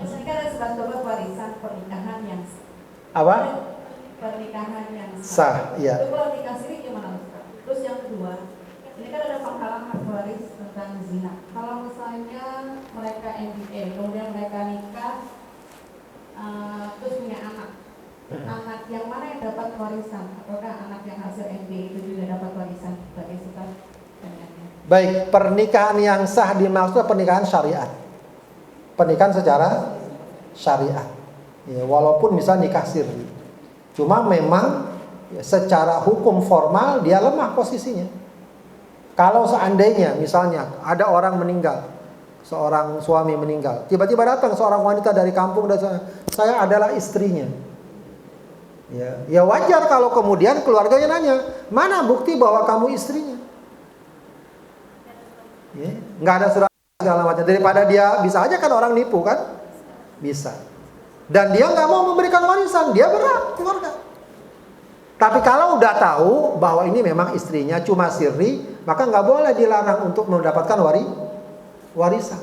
Ini kan ada sebab warisan pernikahan yang Apa? Pernikahan yang Sah, iya. Itu kalau nikah siri gimana Ustaz? Terus yang kedua, ini kan ada penghalang hak waris tentang zina. Kalau misalnya mereka MBA, kemudian mereka nikah, terus punya anak yang mana yang dapat warisan? Apakah anak yang hasil MBA itu juga dapat warisan? Bagi Ustaz? Baik, pernikahan yang sah dimaksud pernikahan syariat. Pernikahan secara syariat. Ya, walaupun bisa nikah siri. Cuma memang ya, secara hukum formal dia lemah posisinya. Kalau seandainya misalnya ada orang meninggal, seorang suami meninggal, tiba-tiba datang seorang wanita dari kampung dan saya adalah istrinya. Ya wajar kalau kemudian keluarganya nanya, mana bukti bahwa kamu istrinya? Ya, nggak ada surat segala macam. Daripada dia bisa aja kan orang nipu kan, bisa. Dan dia nggak mau memberikan warisan, dia berhak keluarga. Tapi kalau udah tahu bahwa ini memang istrinya cuma sirri, maka nggak boleh dilarang untuk mendapatkan warisan.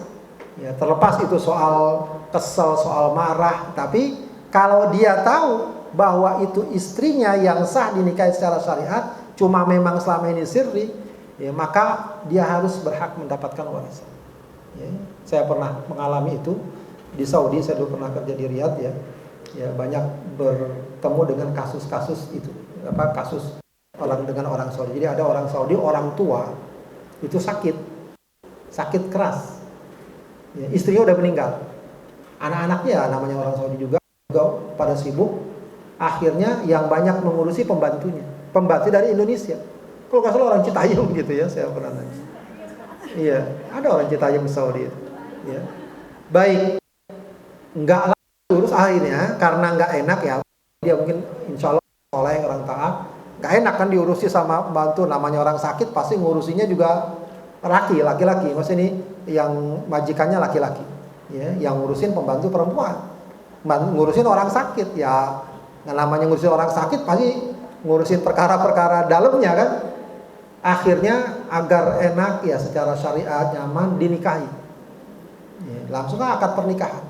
Ya, terlepas itu soal kesel, soal marah. Tapi kalau dia tahu bahwa itu istrinya yang sah dinikahi secara syariat, cuma memang selama ini sirri, ya, maka dia harus berhak mendapatkan warisan. Ya, saya pernah mengalami itu di Saudi. Saya dulu pernah kerja di Riyadh, ya banyak bertemu dengan kasus-kasus itu, kasus orang dengan orang Saudi. Jadi ada orang Saudi, orang tua itu sakit keras. Ya, istrinya udah meninggal, anak-anaknya namanya orang Saudi juga pada sibuk. Akhirnya yang banyak mengurusi pembantu dari Indonesia. Kalau nggak salah orang Citayam gitu ya, saya pernah nanya. Iya, ada orang Citayam Saudi. Ya. Baik, nggak lurus akhirnya karena nggak enak ya. Dia mungkin insya Allah soleh, orang taat. Nggak enak kan diurusi sama bantu, namanya orang sakit pasti ngurusinya juga laki-laki. Maksudnya ini yang majikannya laki-laki. Ya, yang ngurusin pembantu perempuan. Ngurusin orang sakit ya. Namanya ngurusin orang sakit pasti ngurusin perkara-perkara dalamnya kan. Akhirnya agar enak ya secara syariat nyaman dinikahi. Ya, langsung akad pernikahan.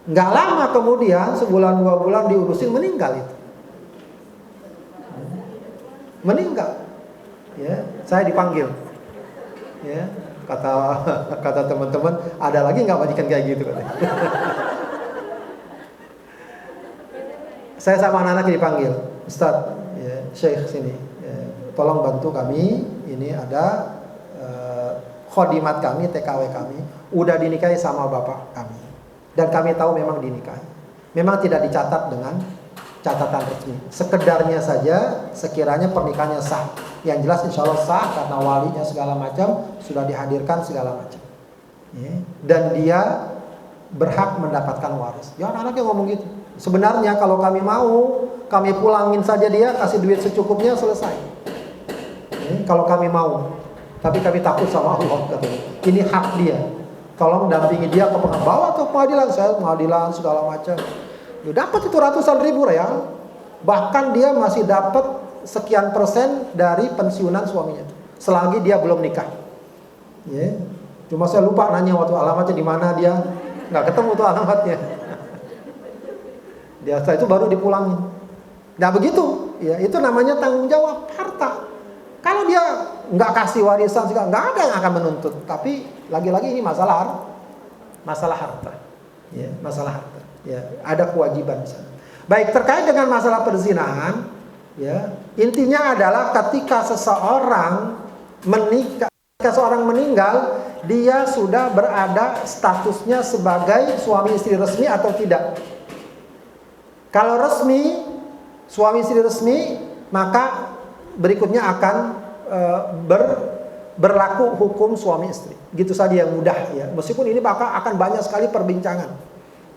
Nggak lama kemudian, sebulan 2 bulan diurusin, meninggal itu. Meninggal. Ya, saya dipanggil. Ya, kata teman-teman, ada lagi nggak majikan kayak gitu katanya. Saya sama anak-anak dipanggil, Ustaz, ya, Syekh sini, ya, tolong bantu kami. Ini ada khodimat kami, TKW kami, udah dinikahi sama bapak kami, dan kami tahu memang dinikahi. Memang tidak dicatat dengan catatan resmi. Sekedarnya saja, sekiranya pernikahannya sah. Yang jelas insya Allah sah karena walinya segala macam sudah dihadirkan segala macam. Ya, dan dia berhak mendapatkan waris. Ya, anak-anaknya ngomong gitu. Sebenarnya kalau kami mau, kami pulangin saja dia, kasih duit secukupnya, selesai. Kalau kami mau, tapi kami takut sama Allah, katanya. Ini hak dia. Tolong dampingi dia ke bawa ke pengadilan, saya pengadilan segala macam. Dia dapat itu ratusan ribu real. Bahkan dia masih dapat sekian persen dari pensiunan suaminya, selagi dia belum nikah. Ya. Cuma saya lupa nanya waktu alamatnya di mana, dia nggak ketemu tuh alamatnya. Dia setelah itu baru dipulangin. Nah begitu, ya itu namanya tanggung jawab harta. Kalau dia nggak kasih warisan juga, nggak ada yang akan menuntut. Tapi lagi-lagi ini masalah harta, ya masalah harta. Ya ada kewajiban di sana. Baik, terkait dengan masalah perzinahan, ya intinya adalah ketika seseorang meninggal, dia sudah berada statusnya sebagai suami istri resmi atau tidak. Kalau resmi, suami istri resmi, maka berikutnya akan berlaku hukum suami istri. Gitu saja yang mudah ya. Meskipun ini akan banyak sekali perbincangan.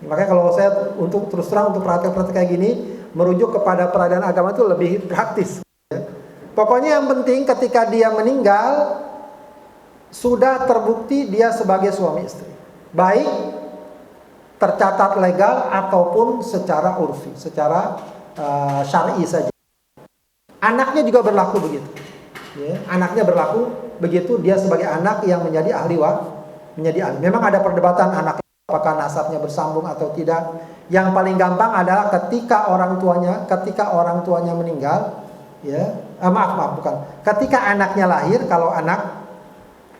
Makanya kalau saya untuk terus terang untuk praktek-praktek kayak gini, merujuk kepada peradilan agama itu lebih praktis. Ya. Pokoknya yang penting ketika dia meninggal, sudah terbukti dia sebagai suami istri. Baik tercatat legal ataupun secara urfi, secara syar'i saja. Anaknya juga berlaku begitu. Ya, anaknya berlaku begitu, dia sebagai anak yang menjadi ahli Memang ada perdebatan anak apakah nasabnya bersambung atau tidak. Yang paling gampang adalah ketika orang tuanya meninggal, ya, ketika anaknya lahir, kalau anak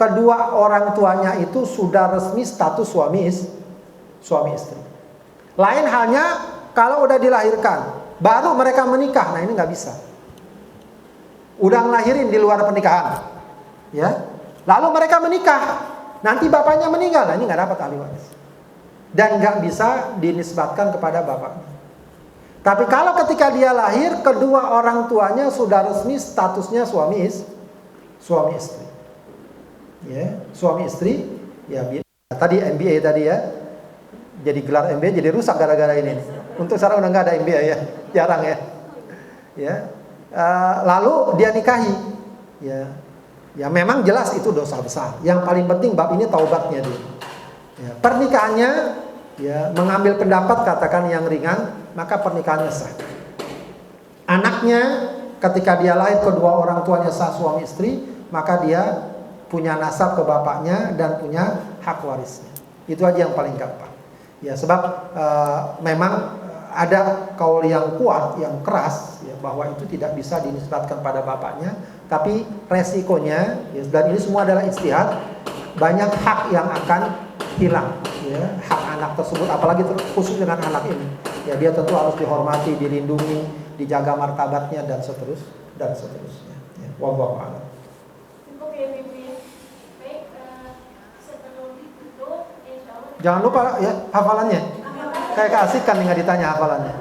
kedua orang tuanya itu sudah resmi status suami istri. Lain halnya kalau udah dilahirkan, baru mereka menikah. Nah ini nggak bisa. Udah ngelahirin di luar pernikahan, ya. Lalu mereka menikah, nanti bapaknya meninggal. Nah ini nggak dapat ahli waris dan nggak bisa dinisbatkan kepada bapaknya. Tapi kalau ketika dia lahir, kedua orang tuanya sudah resmi statusnya suami istri, ya, suami istri. Ya tadi MBA tadi ya. jadi gelar MBA jadi rusak gara-gara ini. Untuk sekarang udah nggak ada MBA ya, jarang ya. Ya, lalu dia nikahi. Ya memang jelas itu dosa besar. Yang paling penting bab ini taubatnya dia. Ya, pernikahannya ya mengambil pendapat katakan yang ringan, maka pernikahannya sah. Anaknya ketika dia lahir kedua orang tuanya sah suami istri, maka dia punya nasab ke bapaknya dan punya hak warisnya. Itu aja yang paling gampang. Ya sebab memang ada kaul yang kuat, yang keras ya, bahwa itu tidak bisa dinisbatkan pada bapaknya, tapi resikonya ya, dan ini semua adalah ijtihad, banyak hak yang akan hilang ya, hak anak tersebut, apalagi khusus dengan anak ini. Ya dia tentu harus dihormati, dilindungi, dijaga martabatnya dan seterusnya. Ya, wallahu a'lam. Cukup ya Bibi. Baik, sebelum ditutup, insya Allah. Jangan lupa ya hafalannya. Kayak keasikan nggak ditanya hafalannya.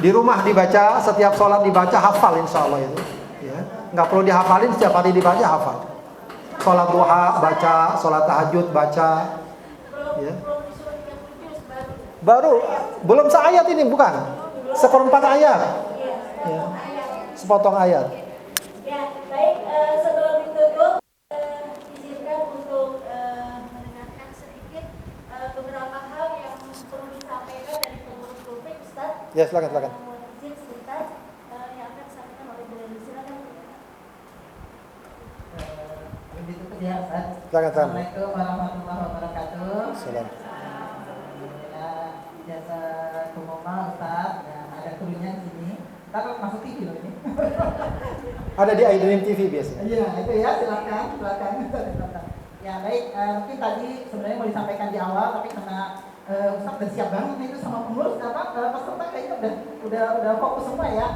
Di rumah dibaca, setiap sholat dibaca, hafal insya Allah itu. Ya, nggak perlu dihafalin, setiap hari dibaca hafal. Sholat duha baca, sholat tahajud baca. Ya. Baru belum seayat ini bukan? Seperempat ayat. Ya. Sepotong ayat. Ya, baik, sebelum ditutup, izinkan untuk mendengarkan sedikit beberapa hal yang perlu disampaikan dari pengurus Grupik, Ustaz. Ya, silakan. Izin sebentar yang akan disampaikan oleh Bu Leni. Silakan. Ditutup ya, Ustaz. Silakan. Assalamualaikum warahmatullahi wabarakatuh. Salam. Alhamdulillah, jasa kumoma Ustaz, ya, ada krunya di sini. Ntar masuk TV loh ini. Ada di iDream TV biasanya. Iya, itu ya, silakan. Ya baik, mungkin tadi sebenarnya mau disampaikan di awal, tapi karena Ustaz udah siap banget nih itu sama pengurus, peserta kayaknya udah fokus semua ya.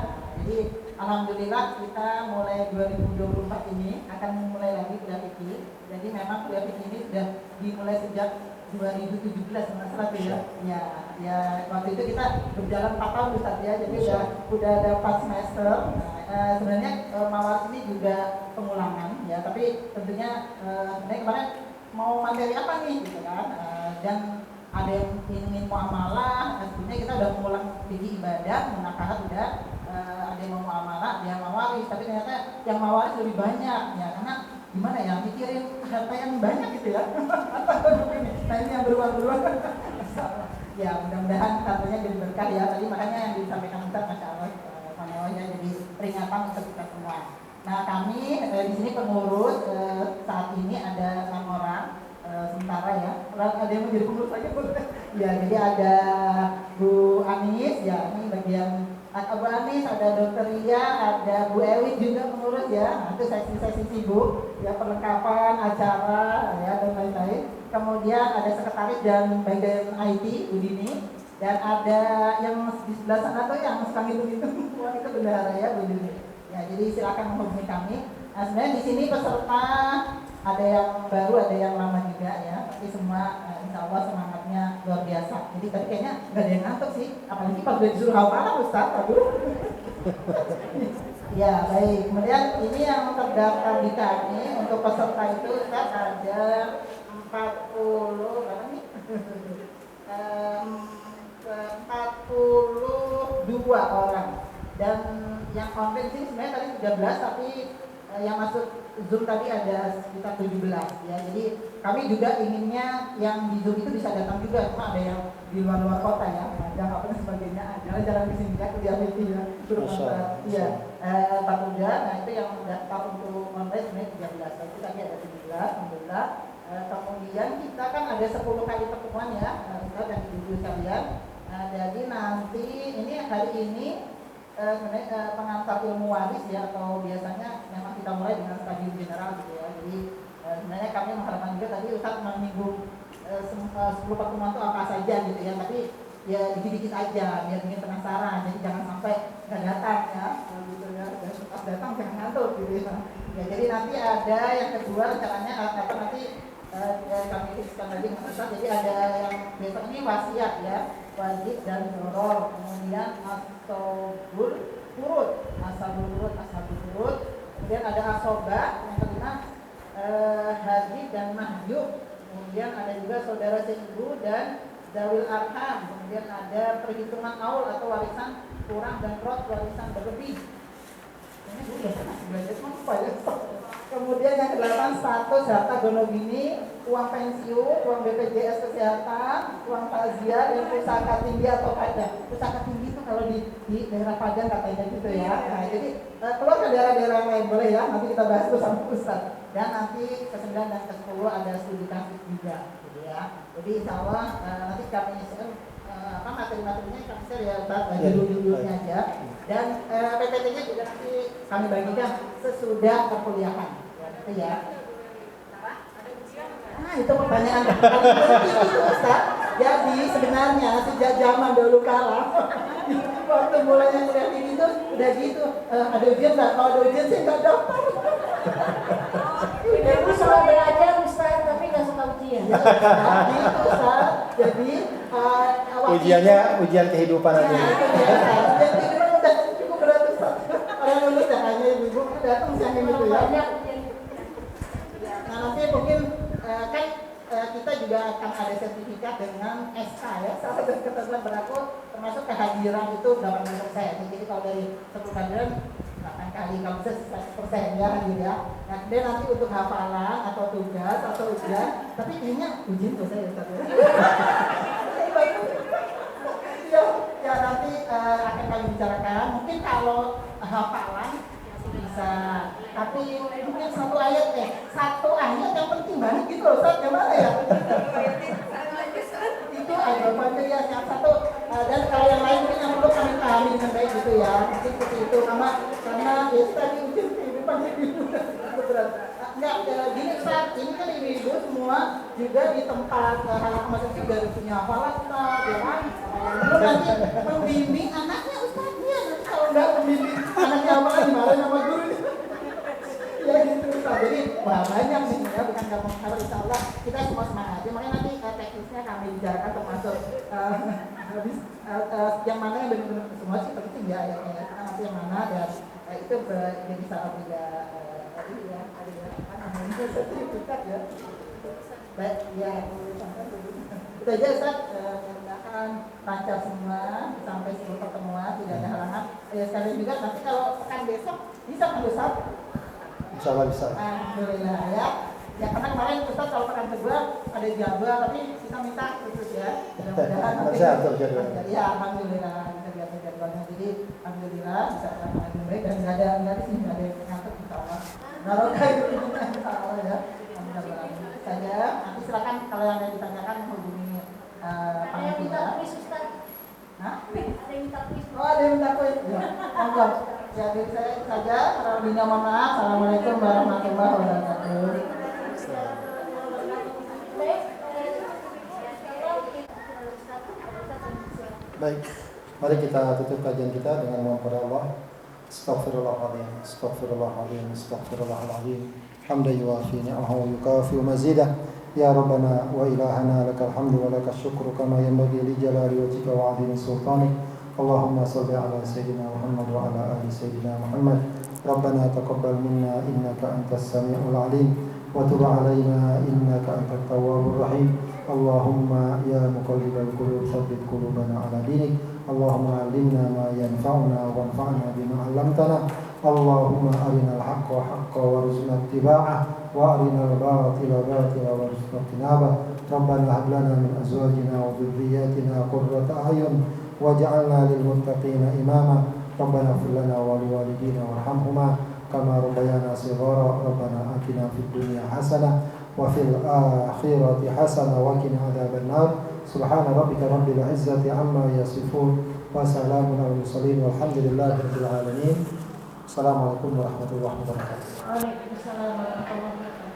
Jadi alhamdulillah kita mulai 2024 ini akan mulai lagi kuliah fikih. Jadi memang kuliah fikih ini sudah dimulai sejak 2017 salah ya. Ya waktu itu kita berjalan 4 tahun Ustaz ya. Jadi udah ada 4 semester. Sebenarnya mawas ini juga pengulangan ya, tapi tentunya sebenarnya kemarin mau materi apa nih gitu kan. Dan ada yang ingin muamalah, sebenarnya kita udah mengulang fikih ibadah, munakahat udah, ada yang mau muamalah, ada yang mawaris, tapi ternyata yang mawaris lebih banyak ya, karena gimana ya, mikirin harta yang banyak gitu ya. Nah ini yang beruang-beruang. Ya mudah-mudahan hartanya jadi berkah ya, tadi makanya yang disampaikan Ustaz, Masya Allah, ya, jadi peringatan untuk kita semua. Nah kami di sini pengurus saat ini ada 6 orang. Sementara ya, ada yang mau jadi pengurus lagi boleh. Ya, jadi ada Bu Anis, ya ini bagian Bu Anis, ada Dr. Ria, ada Bu Ewi juga pengurus ya. Nah, itu sesi-sesi sibuk, ya perlengkapan acara, ya dan lain-lain. Kemudian ada sekretaris dan bagian IT Bu Dini, dan ada yang di sebelah sana tuh yang suka hitung-hitung, itu bendahara ya Bu Dini. Ya, jadi silakan menghubungi kami. Nah, sebenarnya di sini peserta ada yang baru, ada yang lama juga ya, tapi semua insya Allah semangatnya luar biasa. Jadi tadi kayaknya nggak ada yang ngantuk sih, apalagi pas udah disuruh hafalan Ustaz, aduh. Ya baik, kemudian ini yang terdaftar di kami untuk peserta itu Ustaz ada 40 berapa nih? 42 orang, dan yang online sih sebenarnya tadi 13, tapi yang masuk Zoom tadi ada sekitar 17 ya. Jadi kami juga inginnya yang di Zoom itu bisa datang juga, cuma ada yang di luar kota ya, Padang apa dan sebagainya, jalan-jalan di sini ya, kuliah fikih ya, iya, Pakuda. Nah itu yang daftar untuk online sebenarnya 13, tapi tadi ada 17, alhamdulillah. Kemudian kita kan ada 10 kali pertemuan ya, Ustaz dan Ibu sekalian. Jadi nanti ini hari ini sebenarnya pengantar ilmu waris ya, atau biasanya memang kita mulai dengan stadium general gitu ya. Jadi sebenarnya kami mengharapkan juga tadi Ustaz menyinggung 10 pertemuan itu apa saja gitu ya, tapi ya dikit-dikit aja biar bikin penasaran, jadi jangan sampai nggak datang ya, gitu ya, pas datang jangan ngantuk gitu ya. Ya jadi nanti ada yang kedua rencananya apa nanti kami fixkan lagi dengan Ustaz. Jadi ada yang besok ini wasiat ya, wajib dan doror, kemudian asobul urut, kemudian ada asoba, yang kelima haji dan mahjub, kemudian ada juga saudara seibu dan zawil arham, kemudian ada perhitungan aul atau warisan kurang dan rot warisan berlebih. Ini gue udah pernah belajar apa ya? Kemudian yang ke-8 status harta gonogini, uang pensiun, uang BPJS kesehatan, uang takziah dan pusaka tinggi atau pajak. Pusaka tinggi itu kalau di daerah Padang katanya gitu ya. Nah, jadi keluar ke daerah-daerah lain boleh ya. Nanti kita bahas itu sama Ustaz. Dan nanti ke-9 dan ke-10 ada studi kasus juga, gitu ya. Jadi insya Allah nanti kami materi-materinya kami share ya Ustaz, judul-judulnya aja. Dan PPT-nya juga nanti kami bagikan sesudah perkuliahan. Itu ya. Itu pertanyaan itu Ustaz. Jadi sebenarnya sejak zaman dahulu kala waktu mulanya kuliah tinggi itu udah gitu, ada ujian nggak? Kalau ada ujian sih nggak daftar. Aku suka belajar Ustaz, tapi nggak suka ujian. Gitu Ustaz. Jadi ujiannya ujian kehidupan aja. Ujian kehidupan udah cukup berat Ustaz. Orang lulus ya hanya ibu datang siang gitu ya. Nah nanti mungkin kan kita juga akan ada sertifikat dengan SK ya, salah satu ketentuan berlaku termasuk kehadiran itu 80%. Jadi kalau dari 10 kehadiran 8 kali, kalau bisa 100% ya gitu ya. Nah kemudian nanti untuk hafalan atau tugas atau ujian, tapi kayaknya ujian tuh saya Ustaz ya nanti akan kami bicarakan. Mungkin kalau hafalan bisa, tapi mungkin satu ayat yang penting banget gitu loh Ustaz, gimana ya? Itu ada banyak ya, yang satu dan kalau yang lain mungkin yang perlu kami pahami dengan baik gitu ya, mungkin seperti itu karena ya tadi ujian kehidupan gitu berat. Enggak, gini Ustaz, ini kan ibu-ibu semua juga di tempat halaman masjid juga punya hafalan Ustaz, ya kan? Lalu nanti membimbing anaknya Ustaznya, kalau enggak membimbing anaknya hafalan dimarahin sama guru ya gitu Ustaz. Jadi wah banyak sih ya, bukan gampang. Kalau insya Allah kita semua semangat. Makanya nanti teknisnya kami bicarakan termasuk yang mana yang benar-benar semua sih penting ya ayatnya. Karena nanti yang mana dan itu jadi salah tiga tadi ya ada apa namanya sertifikat ya. Baik ya itu aja Ustaz. Mudah-mudahan lancar semua sampai sebelum pertemuan tidak ada halangan. Ya sekali juga nanti kalau pekan besok bisa kan Ustaz? Insyaallah bisa. Alhamdulillah ya. Ya karena kemarin Ustaz kalau pekan kedua ada jadwal tapi kita minta khusus ya. Mudah-mudahan bisa atur jadwal. Ya alhamdulillah bisa diatur jadwalnya. Jadi alhamdulillah bisa terlaksana dengan baik dan nggak ada di sini nggak ada yang ngatur insyaallah. Barokah itu insyaallah ya. Alhamdulillah. Saja nanti silakan kalau yang ada ditanyakan menghubungi panitia. Hah? Ada yang minta kuis. Oh ada yang minta kuis. Ya. Monggo. Jadi saya saja, Rabina mohon maaf. Assalamualaikum warahmatullahi wabarakatuh. Baik, mari kita tutup kajian kita dengan mohon kepada Allah. Astaghfirullahaladzim, astaghfirullahaladzim, astaghfirullahaladzim. Hamdan yuwafi ni'amahu wa yukafi mazidah. Ya Rabbana wa ilahana lakal hamdu wa lakal syukru kama yanbaghi li jalali wajhika wa 'azimi sultanik. Allahumma salli ala sayyidina Muhammad wa ala ali sayyidina Muhammad. Rabbana taqabbal minna innaka antas sami'ul 'alim wa tub 'alaina innaka antat tawwabur rahim. Allahumma ya muqallibal qulub tsabbit qulubana ala dinik. Allahumma 'allimna ma yanfa'una wanfa'na bima 'allamtana. Allahumma arinal haqqa haqqan warzuqna ittiba'ah wa arinal batila batila warzuqna ijtinabah. Rabbana hab lana min azwajina wa dhurriyyatina qurrata a'yun waj'alna lil muttaqina imama. Rabbana ighfir lana wa liwalidina warhamhuma kama rabbayana shighara. Rabbana atina fid dunya hasanah wa fil akhirati hasanah wa qina adzabannar. Subhana rabbika rabbil izzati amma yasifun wa salamun alal mursalin walhamdulillahi rabbil alamin. Assalamualaikum warahmatullahi wabarakatuh. Waalaikumsalam warahmatullahi wabarakatuh.